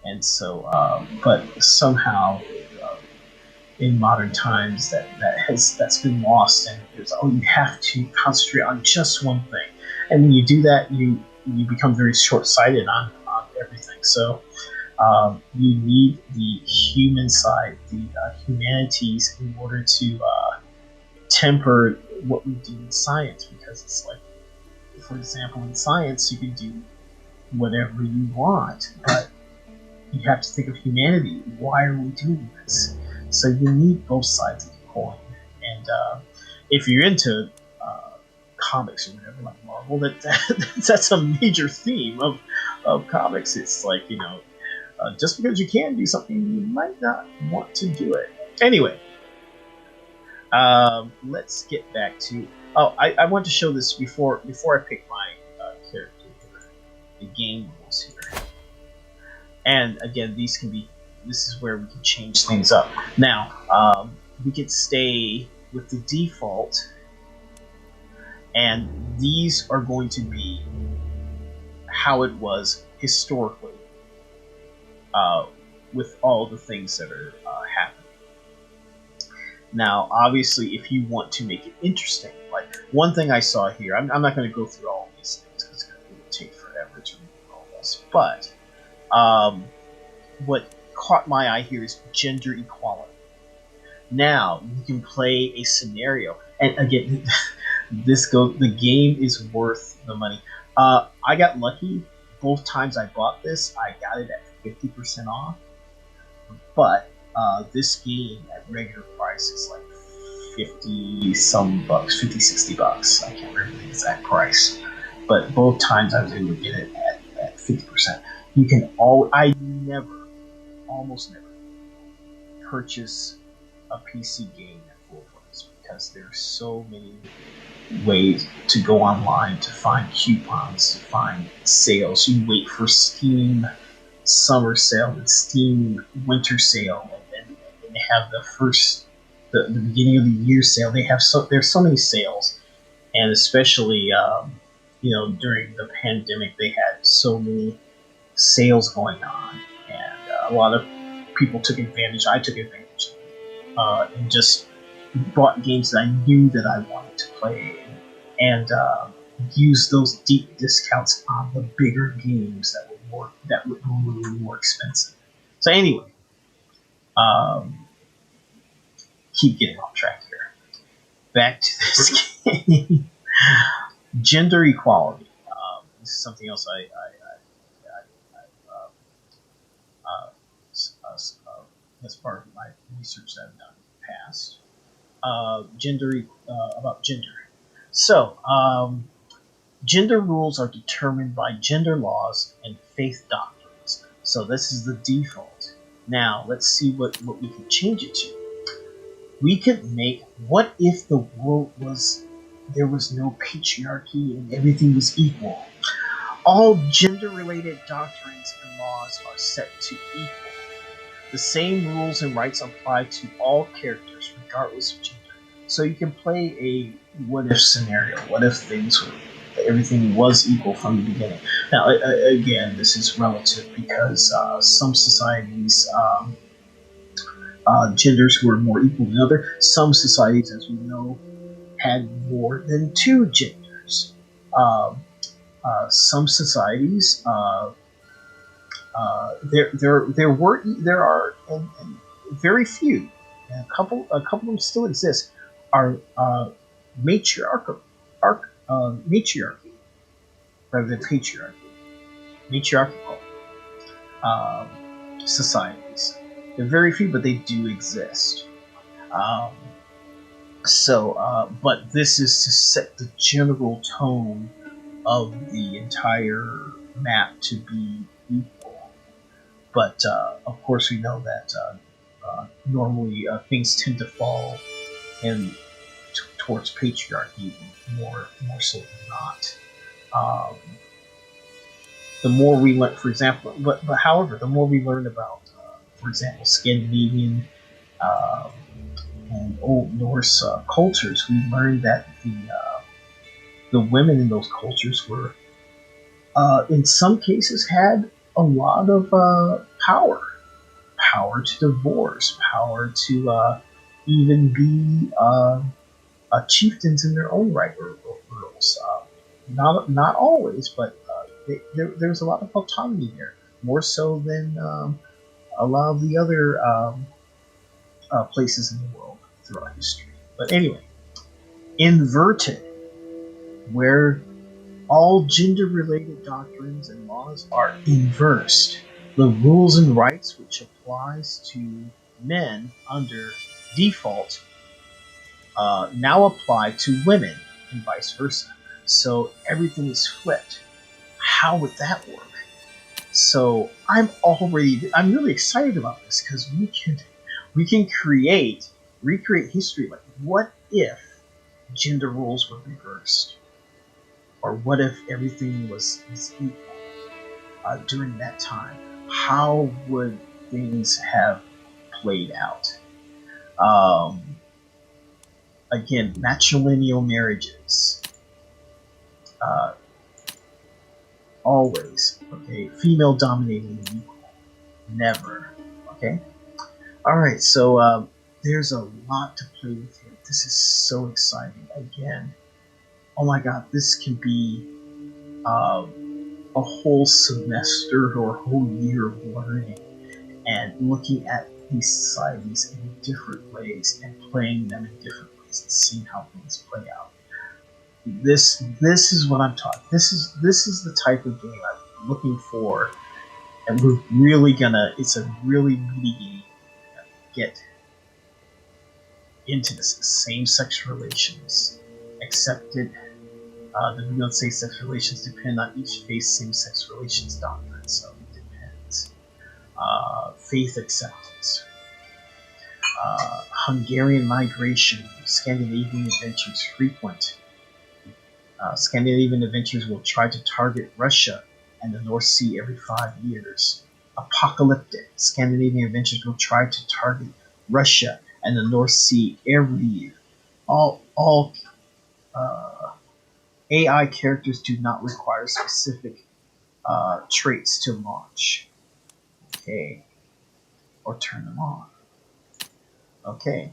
and so, but somehow. Uh, in modern times, that's been lost, and it's, oh, you have to concentrate on just one thing, and when you do that, you become very short-sighted on everything. So you need the human side, the humanities, in order to temper what we do in science, because it's like, for example, in science you can do whatever you want, but you have to think of humanity. Why are we doing this? So you need both sides of the coin. And if you're into comics or whatever, like Marvel, that's a major theme of comics. It's like, just because you can do something, you might not want to do it. Anyway, let's get back to. Oh, I want to show this before I pick my character here, the game rules here. And again, this is where we can change things up. Now, we could stay with the default, and these are going to be how it was historically, with all the things that are happening. Now, obviously, if you want to make it interesting, like one thing I saw here, I'm not going to go through all of these things because it would take forever to read all this, but what caught my eye here is gender equality. Now you can play a scenario, and again, the game is worth the money. I got lucky. Both times I bought this, I got it at 50% off. But this game at regular price is like 50 some bucks, 50, 60 bucks. I can't remember the exact price. But both times I was able to get it at 50%. You can almost never purchase a PC game at full price, because there's so many ways to go online to find coupons, to find sales. You wait for Steam summer sale and Steam winter sale, and they have the beginning of the year sale. There's so many sales, and especially during the pandemic, they had so many sales going on, and a lot of people took advantage. I took advantage, and just bought games that I knew that I wanted to play, and use those deep discounts on the bigger games that were really more expensive. So anyway, um, keep getting off track here. Back to this game. Gender equality. This is something else as part of my research that I've done in the past. About gender. So, gender rules are determined by gender laws and faith doctrines. So this is the default. Now, let's see what we can change it to. We could make, what if the world there was no patriarchy and everything was equal? All gender-related doctrines and laws are set to equal. The same rules and rights apply to all characters, regardless of gender. So you can play a what-if scenario. What if everything was equal from the beginning? Now, again, this is relative because some societies, genders were more equal than others. Some societies, as we know, had more than two genders. Some societies, there are very few, and a couple of them still exist, are matriarchy rather than patriarchy, matriarchal societies. They're very few, but they do exist. But this is to set the general tone of the entire map to be equal. But of course, we know that normally things tend to fall towards patriarchy more so than not. The more we learn, for example, however, the more we learn about, for example, Scandinavian and Old Norse cultures, we learn that the women in those cultures were, in some cases, had a lot of power to divorce, power to even be chieftains in their own right, or earls. Not always, but there's a lot of autonomy there, more so than a lot of the other places in the world throughout history. But anyway, inverted, where all gender-related doctrines and laws are inversed. The rules and rights which applies to men under default now apply to women, and vice versa. So everything is flipped. How would that work? So I'm really excited about this, because we can recreate history. Like, what if gender roles were reversed? Or what if everything was equal during that time? How would things have played out? Again, matrilineal marriages. Always. Okay? Female dominating and equal. Never. Okay? Alright, so there's a lot to play with here. This is so exciting. Again, oh my god, this can be a whole semester or a whole year of learning and looking at these societies in different ways and playing them in different ways and seeing how things play out. This is what I'm talking. This is the type of game I'm looking for, and we're really gonna. It's a really meaty game. Get into this same-sex relations, accepted. The real same-sex relations depend on each faith's same-sex relations doctrine, so it depends. Faith acceptance. Hungarian migration, Scandinavian adventures frequent. Scandinavian adventures will try to target Russia and the North Sea every 5 years. Apocalyptic, Scandinavian adventures will try to target Russia and the North Sea every year. All AI characters do not require specific traits to launch. Okay, or turn them on. Okay,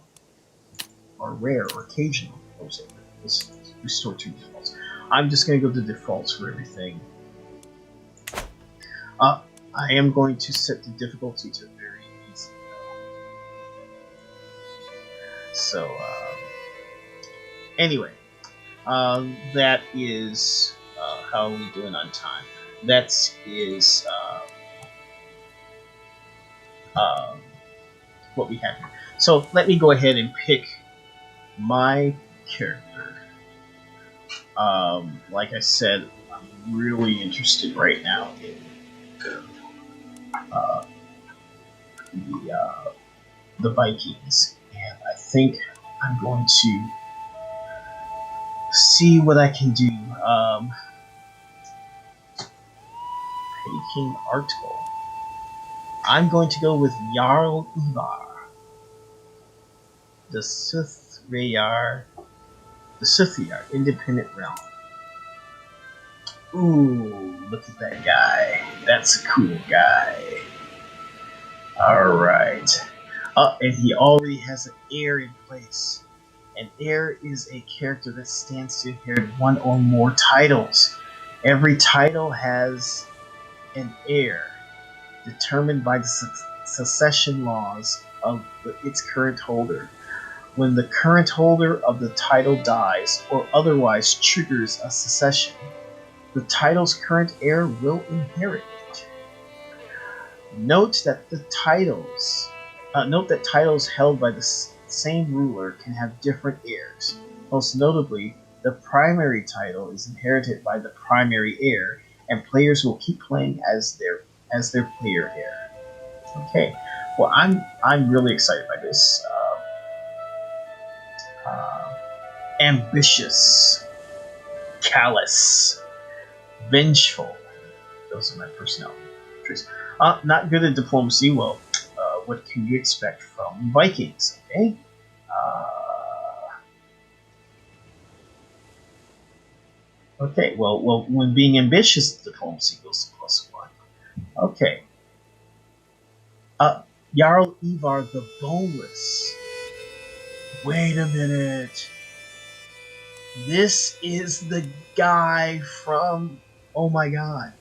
or rare or occasional. Let's restore to defaults. I'm just going to go to defaults for everything. I am going to set the difficulty to very easy though. So anyway, that is how are we doing on time? That is what we have here. So let me go ahead and pick my character. Like I said, I'm really interested right now in uh, the Vikings, and I think I'm going to see what I can do. King Artful. I'm going to go with Jarl Ivar, the Suthrayar, independent realm. Ooh, look at that guy. That's a cool guy. Alright. And he already has an heir in place. An heir is a character that stands to inherit one or more titles. Every title has an heir, determined by the succession laws of its current holder. When the current holder of the title dies or otherwise triggers a succession, the title's current heir will inherit it. Note that titles held by the same ruler can have different heirs. Most notably, the primary title is inherited by the primary heir, and players will keep playing as their player heir. Okay, well, I'm really excited by this. Ambitious, callous, vengeful. Those are my personality traits. Not good at diplomacy. Well, what can you expect from Vikings? Okay. Okay. Well, when being ambitious, diplomacy goes to +1. Okay. Jarl Ivar the Boneless. Wait a minute. This is the guy from. Oh my god.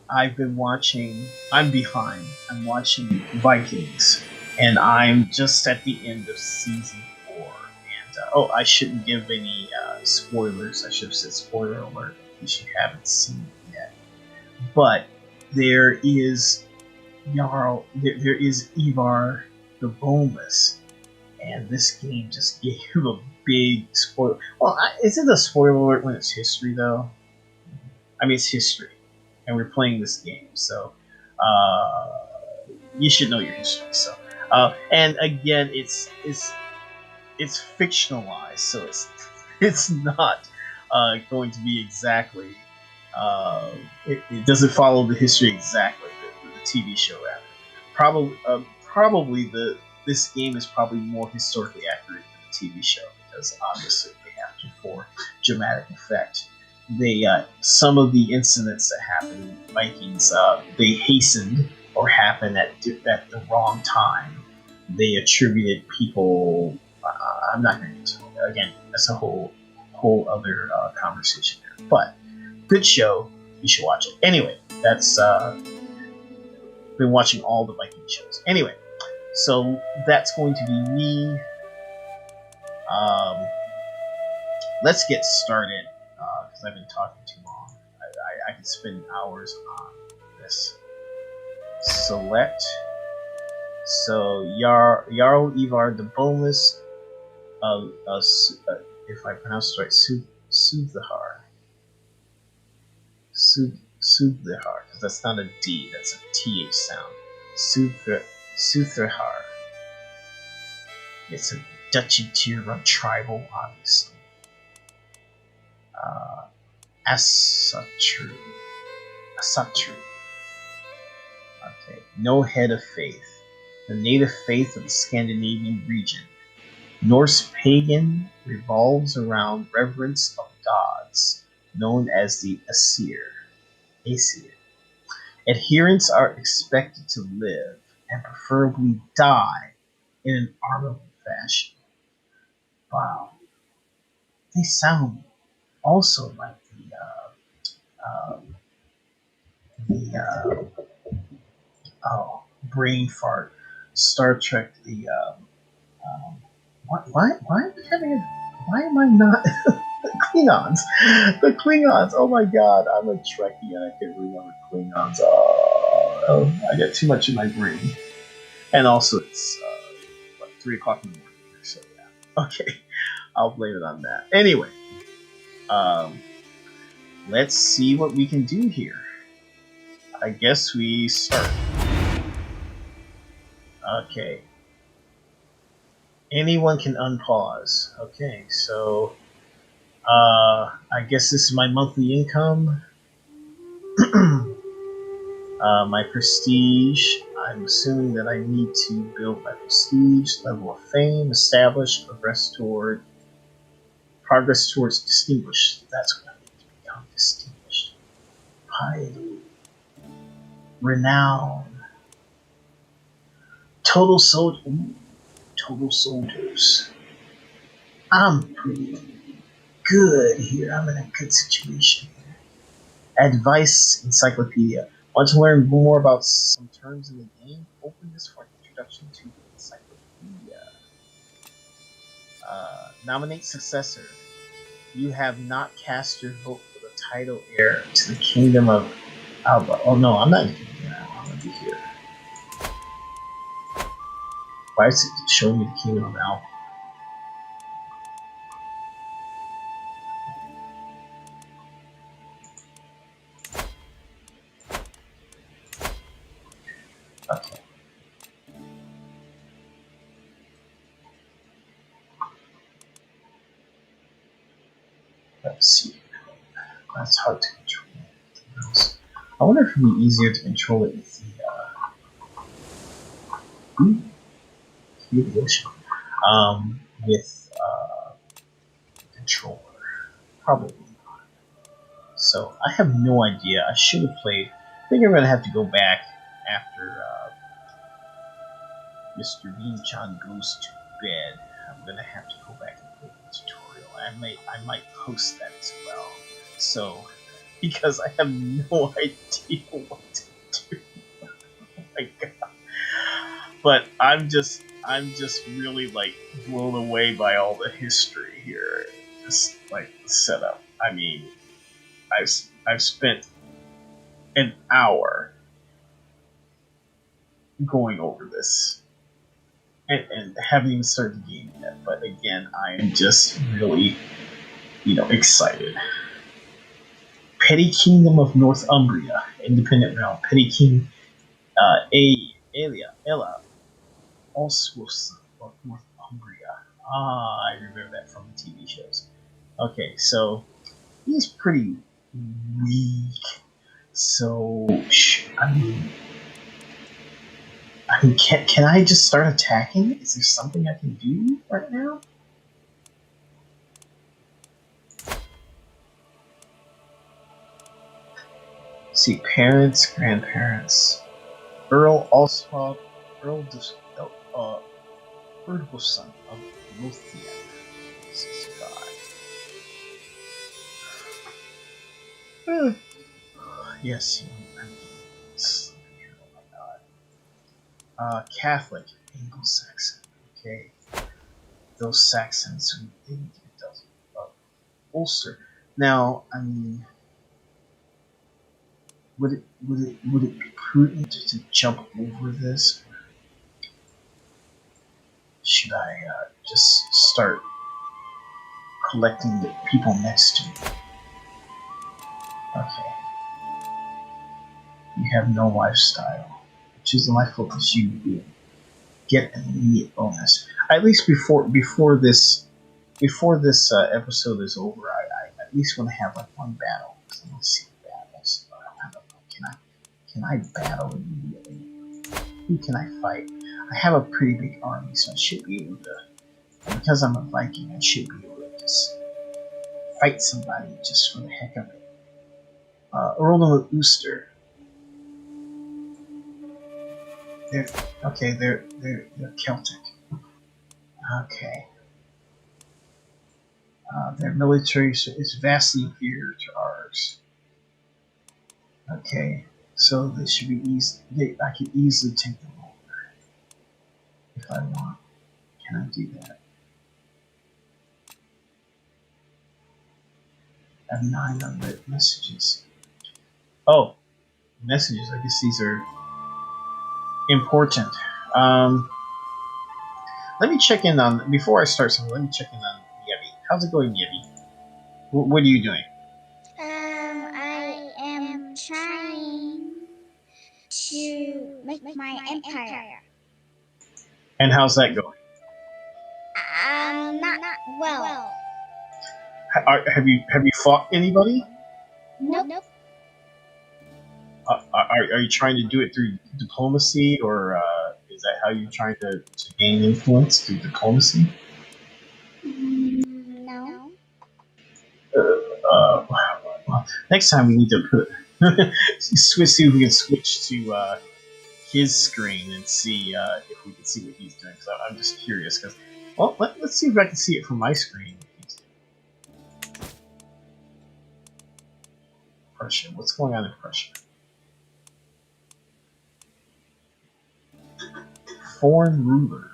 I've been watching. I'm behind. I'm watching Vikings, and I'm just at the end of season 4. And I shouldn't give any spoilers. I should have said spoiler alert in case you haven't seen it yet. But there is There is Ivar the Boneless, and this game just gave a big spoiler. Well, is it a spoiler alert when it's history though? I mean, it's history, and we're playing this game, so you should know your history. So, and again, it's fictionalized, so it's not going to be exactly. It doesn't follow the history exactly. The TV show, rather. Probably this game is probably more historically accurate than the TV show because obviously they have to for dramatic effect. They some of the incidents that happened in Vikings they hastened or happened at the wrong time. They attributed people. I'm not going to get into it. Again, that's a whole other conversation there. But good show. You should watch it. Anyway, that's been watching all the Viking shows. Anyway, so that's going to be me. Let's get started because I've been talking too long. I could spend hours on this. Select. So Jarl Ivar the Boneless. If I pronounce it right, Soothahar. Soothahar, because that's not a D, that's a TH sound. Soothahar. It's a duchy tier of tribal, obviously. Asatru. Asatru. Okay. No head of faith. The native faith of the Scandinavian region. Norse pagan revolves around reverence of gods, known as the Aesir. Aesir. Adherents are expected to live and preferably die in an honorable fashion. Wow. They sound also like the oh, brain fart, Star Trek. Why am I having a, why am I not the Klingons? The Klingons. Oh my God, I'm a Trekkie and I can't remember Klingons. Oh, I got too much in my brain, and also it's 3 o'clock in the morning here, so yeah. Okay, I'll blame it on that. Anyway, um, let's see what we can do here. I guess we start. Okay. Anyone can unpause. Okay, so I guess this is my monthly income. My prestige. I'm assuming that I need to build my prestige, level of fame, establish, progress towards distinguished. That's what I need to become distinguished. Piety, renown, total total soldiers. I'm pretty good here. I'm in a good situation. Advice Encyclopedia. Want to learn more about some terms in the game? Open this for an introduction to the encyclopedia. Nominate successor. You have not cast your vote for the title heir to the kingdom of Alba. Oh no, I'm not here now. I'm gonna be here. Why is it showing me the kingdom of Alba? Okay. Let's see. That's hard to control. I wonder if it would be easier to control it with the ocean. With controller. Probably not. So I have no idea. I should have played. I think I'm gonna have to go back after Mr. Bean-chan goes to bed. I'm gonna have to go back and play the tutorial. I might post that as well. So because I have no idea what to do. Oh my god. But I'm just really like blown away by all the history here. Just like the setup. I mean, I've spent an hour going over this and haven't even started the game yet. But again, I am just really, excited. Petty Kingdom of Northumbria, independent realm. Petty King Ella, also of Northumbria. I remember that from the TV shows. Okay, so he's pretty weak. So can I just start attacking? Is there something I can do right now? See, parents, grandparents. Earl Oswald, Earl Ferguson of Lothian. 65. Yes, I'm oh my god. Catholic, Anglo-Saxon. Okay. Those Saxons who didn't get Ulster. Now, I mean, would it be prudent to jump over this? Should I just start collecting the people next to me? Okay. You have no lifestyle. Choose the life focus you do. get an immediate bonus. At least before this episode is over, I at least want to have like one battle. So let's see battles. I don't know. Can I battle immediately? Who can I fight? I have a pretty big army, so I should be able to. Because I'm a Viking, I should be able to just fight somebody just for the heck of it. Earl of Ulster. They're Celtic. Okay. Their military is vastly inferior to ours. Okay, so they should be easy. I could easily take them over if I want. Can I do that? I have 9 unread messages. Oh, messages. I guess these are important. Let me check in on before I start something. Let me check in on Yevi. How's it going, Yevi? What are you doing? I am trying to make my empire. And how's that going? Not well. Have you fought anybody? Nope. Are you trying to do it through diplomacy, or is that how you're trying to gain influence through diplomacy? No. Well, next time we need to put see if we can switch to his screen and see if we can see what he's doing. So I'm just curious because let's see if I can see it from my screen. Prussia. What's going on in Prussia? Foreign ruler.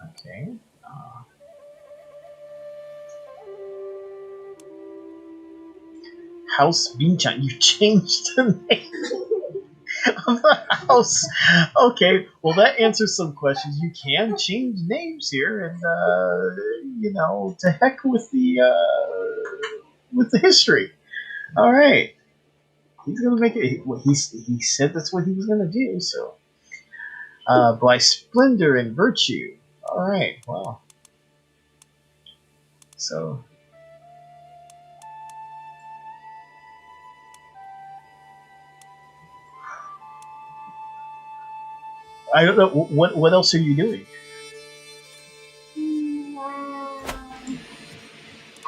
Okay. House Binchan. You changed the name of the house. Okay. Well, that answers some questions. You can change names here, and to heck with the history. All right. He's gonna make it. He said that's what he was gonna do. So, by splendor and virtue. All right. Well. So. I don't know what else are you doing.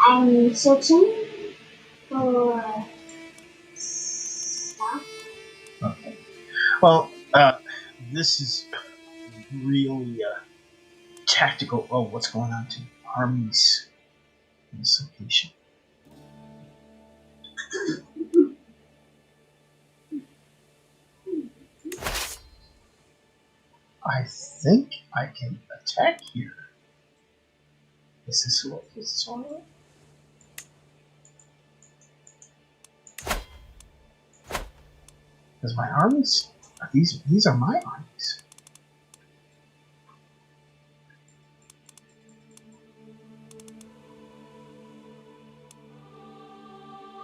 I'm searching for stuff. Okay. Well, this is really tactical. Oh, what's going on to armies in this location? I think I can attack here. Is this what it's all about? Because my armies, these are my armies.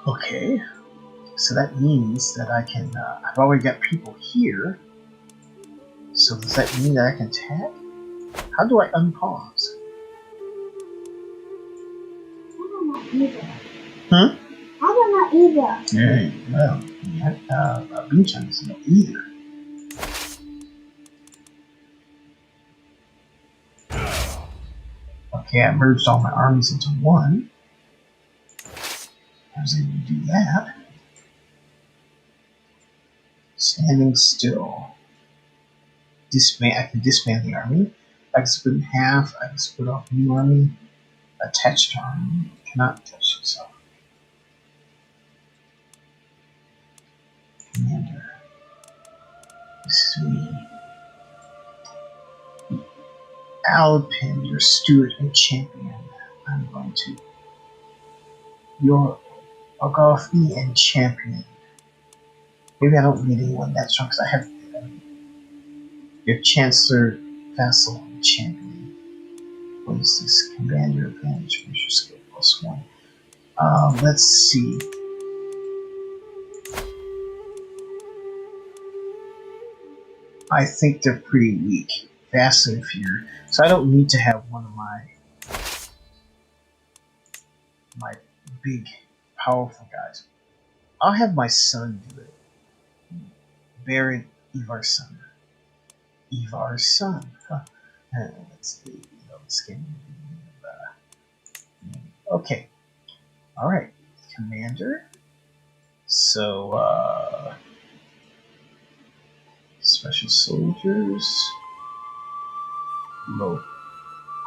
Okay, so that means that I can. I've already got people here. So does that mean that I can attack? How do I unpause? I don't know either. Yeah, well, Binchan doesn't know either. Okay, I merged all my armies into one. I was able to do that. Standing still. I can disband the army. I can split in half. I can split off new army. Attached army. Cannot attach itself. Commander. This is me. Alpin, your steward and champion. I'm going to. Your Ogolfi and champion. Maybe I don't need anyone that strong because I have your Chancellor, Vassal, and Champion. What is this? Commander advantage, measure skill +1. Let's see. I think they're pretty weak. Fast and Furious. So I don't need to have one of my big, powerful guys. I'll have my son do it. Baron Ivar's son. Ivar's son. Huh. That's the skin. Okay. Alright. Commander. So, special soldiers. Low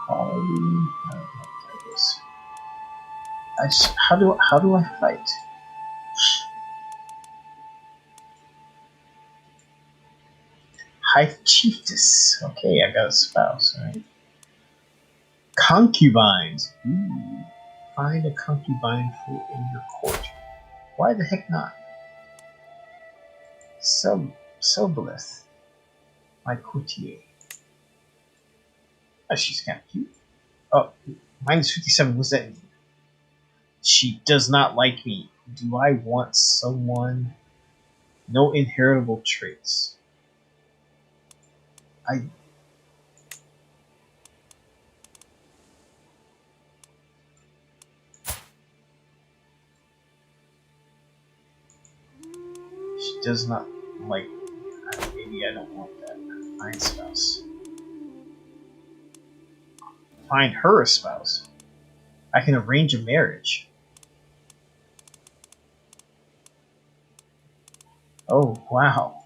quality. I don't know what that is. How do I fight? High Chiefess. Okay, I got a spouse, right? Concubines. Ooh. Find a concubine in your court. Why the heck not? Sobelith. My courtier. Oh, she's kind of cute. Oh, -57. What's that mean? She does not like me. Do I want someone? No inheritable traits. She does not like. Maybe I don't want that. Find spouse. Find her a spouse. I can arrange a marriage. Oh wow.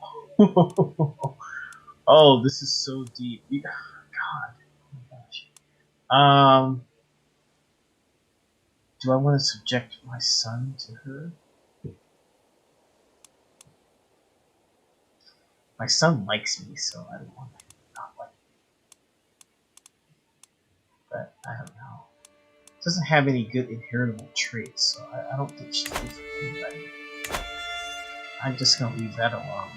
Oh, this is so deep. God. Oh my gosh. Do I want to subject my son to her? My son likes me, so I don't want to not like me. But I don't know. Doesn't have any good inheritable traits, so I don't think she's good for anybody. I'm just gonna leave that alone.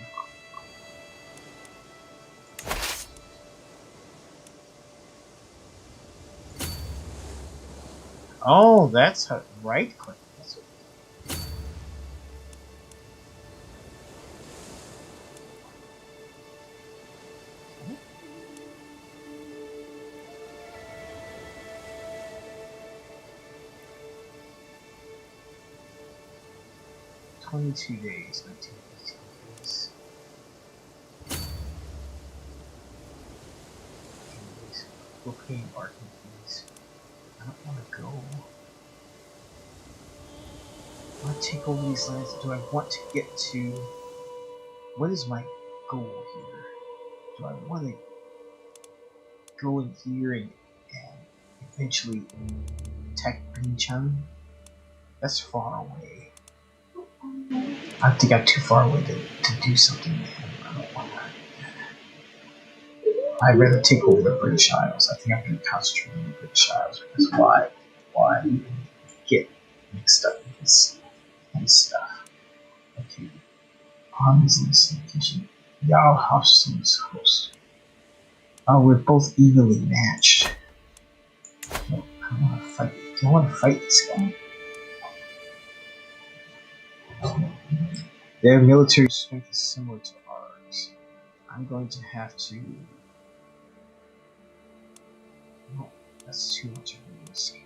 Oh, that's how right click. That's what. 22 days, 19 days. We're paying barking fees. I don't want to go. I want to take over these lands. Do I want to get to... What is my goal here? Do I want to go in here and eventually attack Binchan? That's far away. I think I'm too far away to do something with him. I don't want to. I'd rather take over the British Isles. I think I'm going to concentrate on the British Isles because why even get mixed up with this kind of stuff? Okay. Armies in this location. Y'all Hobson's host. Oh, we're both evenly matched. No, I want to fight. Do I want to fight this guy? Their military strength is similar to ours. I'm going to have to... No, that's too much of a risk.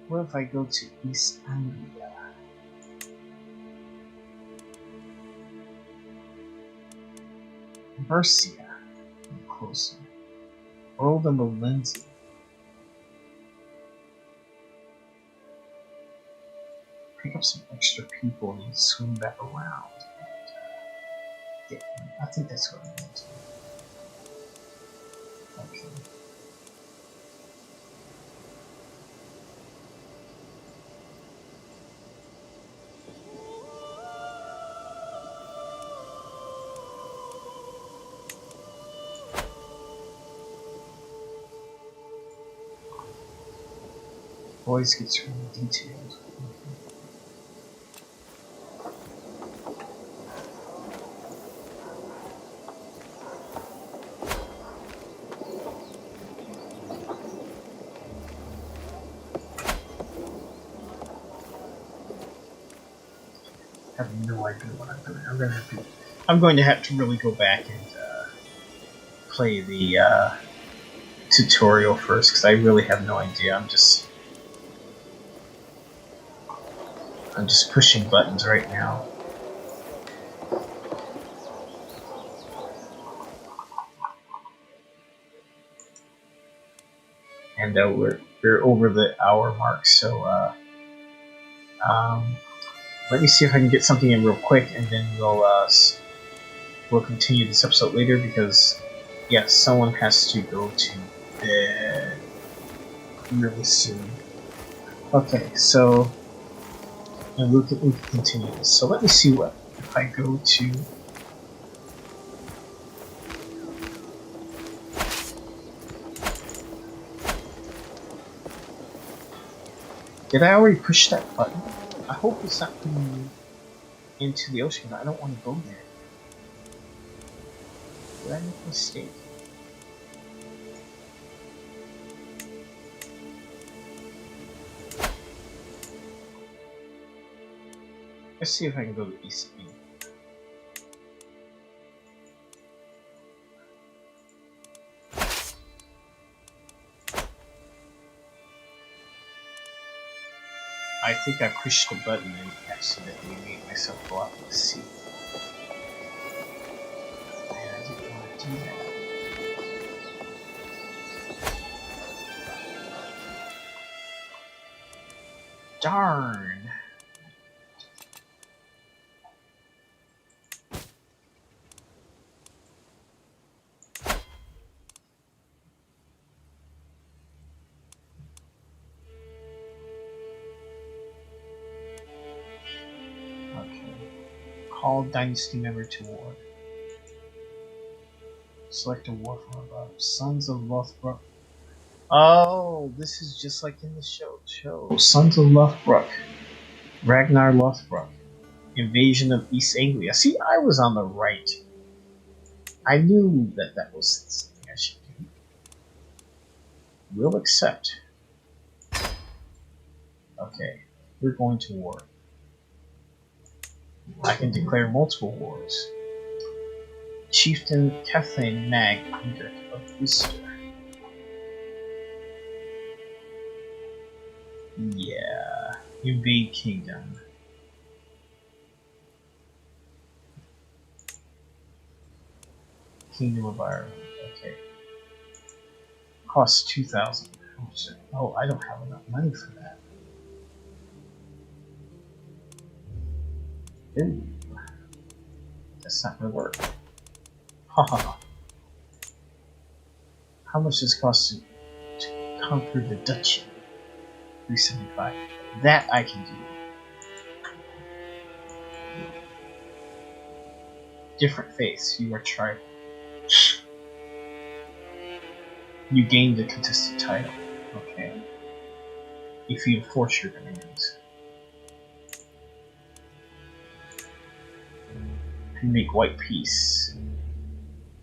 What if I go to East Anglia? Mercia. I'm closer. Earl of Lindsay. Pick up some extra people and swing back around. I think that's what I need to do. Okay. Boys gets really detailed. I have no idea what I'm doing. I'm going to have to really go back and play the tutorial first because I really have no idea. I'm just pushing buttons right now. And we're over the hour mark, so let me see if I can get something in real quick, and then we'll continue this episode later because yes, someone has to go to bed really soon. Okay, so and we can continue this. So let me see what if I go to. Did I already push that button? I hope it's not putting me into the ocean. I don't want to go there. Did I make a mistake? Let's see if I can go to East Main. I think I pushed the button and accidentally made myself go out to the sea. And I didn't want to do that. Darn! Okay. Call Dynasty member to war. Select a war from above. Sons of Lothbrok. Oh, this is just like in the show. Sons of Lothbrok. Ragnar Lothbrok. Invasion of East Anglia. See, I was on the right. I knew that was something I should do. We'll accept. Okay, we're going to war. I can declare multiple wars. Chieftain Kathleen Mag Hendrik of Worcester. Yeah. Invade Kingdom. Kingdom of Ireland. Okay. Costs 2,000. Oh, I don't have enough money for that. Ooh. That's not gonna work. Ha ha ha. How much does it cost to conquer the duchy? 375. That I can do. Different faiths. You are tribal. You gain the contested title. Okay. If you enforce your demands. If you make white peace,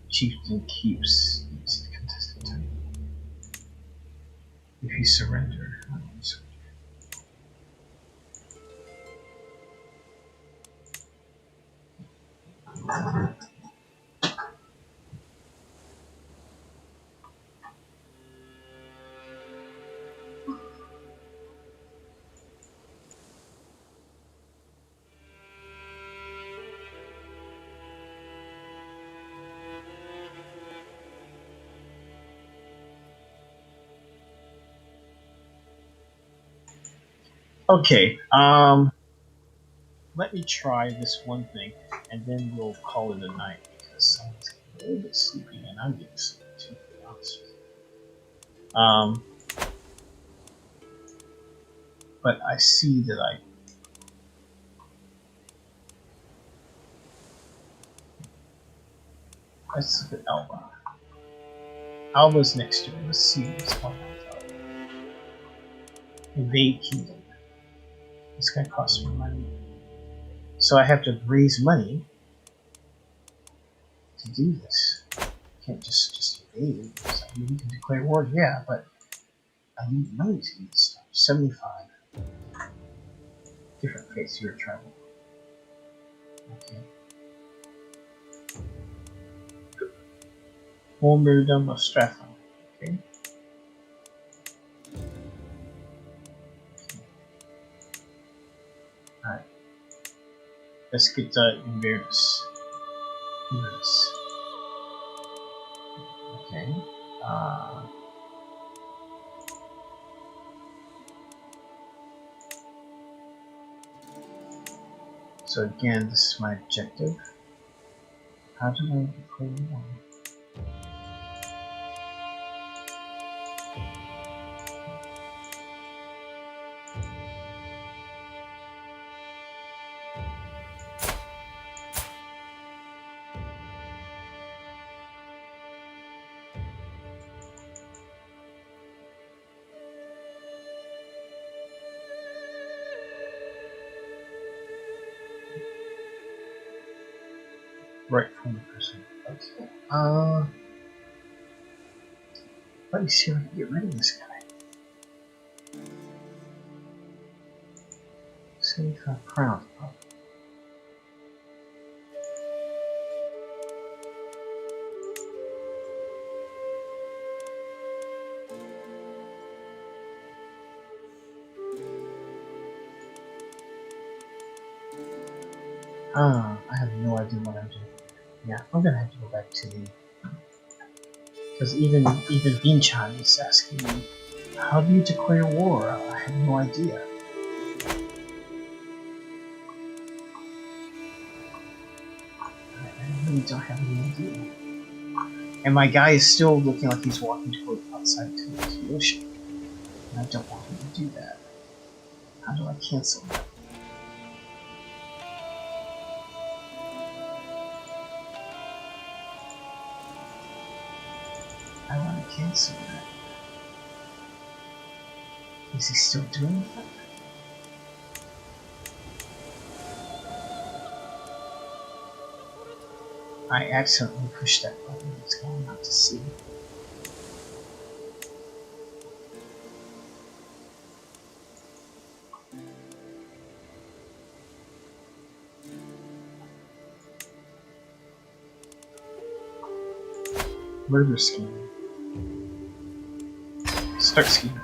chieftain keeps the contested title. If you surrender, okay, let me try this one thing, and then we'll call it a night, because someone's getting a little bit sleepy, and I'm getting sleepy too, to be honest with you. But I see that let's look at Alba. Alba's next to it. Let's see what's going on with Alba. Invade Kingdom. It's going to cost me money. So I have to raise money to do this. I can't just invade. I mean, we can declare war, yeah, but I need money to do this stuff. 75. Different faiths, you're traveling. Okay. Warmerdom of Stratham. Okay. Alright. Let's get Inverness. Okay. So again, this is my objective. How do I declare war? Right from the person. Okay. Let me see if I can get rid of this guy. 75 crowns. I have no idea what I'm doing. Yeah, I'm gonna have to go back to the... Because even Vinchan is asking me, how do you declare war? I have no idea. I really don't have any idea. And my guy is still looking like he's walking toward outside to the ocean. And I don't want him to do that. How do I cancel that? I want to cancel that. Is he still doing that? I accidentally pushed that button. It's going out to sea. Murder scheme. Start scheme.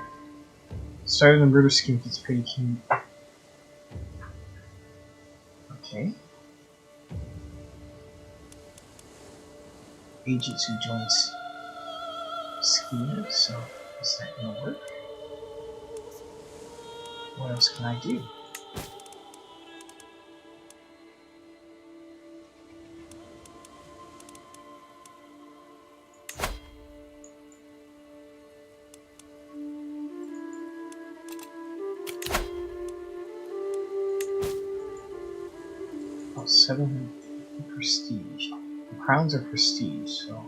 Starting the murder scheme gets pretty keen. Okay. Agents who joins scheme, so is that gonna work? What else can I do? Oh, 7 prestige. The crowns are prestige, so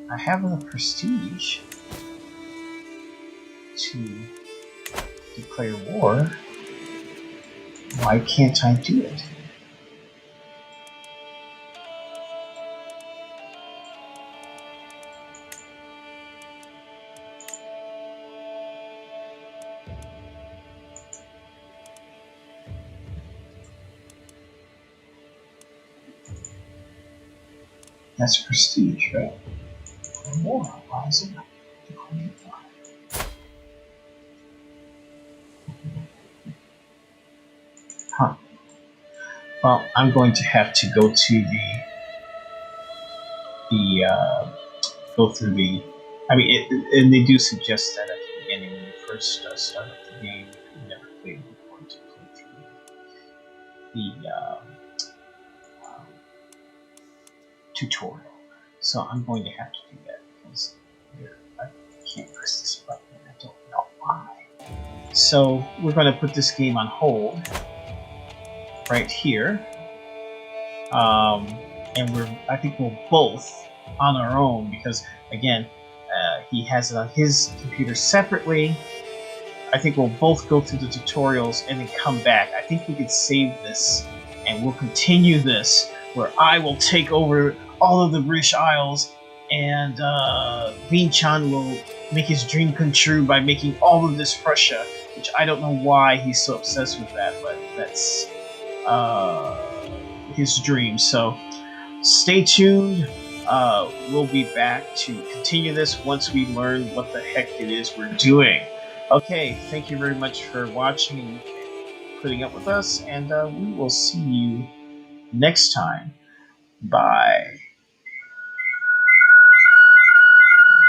I have enough prestige to declare war. Why can't I do it? That's prestige, right? War. Why is it not declaring war? Huh. Well, I'm going to have to go to go through the. I mean, and they do suggest that at the beginning when you first start up the game, if you've never played before, to play through the tutorial. So I'm going to have to do that because I can't press this button and I don't know why. So we're going to put this game on hold right here. And I think we'll both on our own because again, he has it on his computer separately. I think we'll both go through the tutorials and then come back. I think we could save this and we'll continue this where I will take over all of the British Isles and Vinchan will make his dream come true by making all of this Prussia, which I don't know why he's so obsessed with that, but that's his dream. So stay tuned. we'll be back to continue this once we learn what the heck it is we're doing. Okay, thank you very much for watching and putting up with us, and we will see you next time. Bye.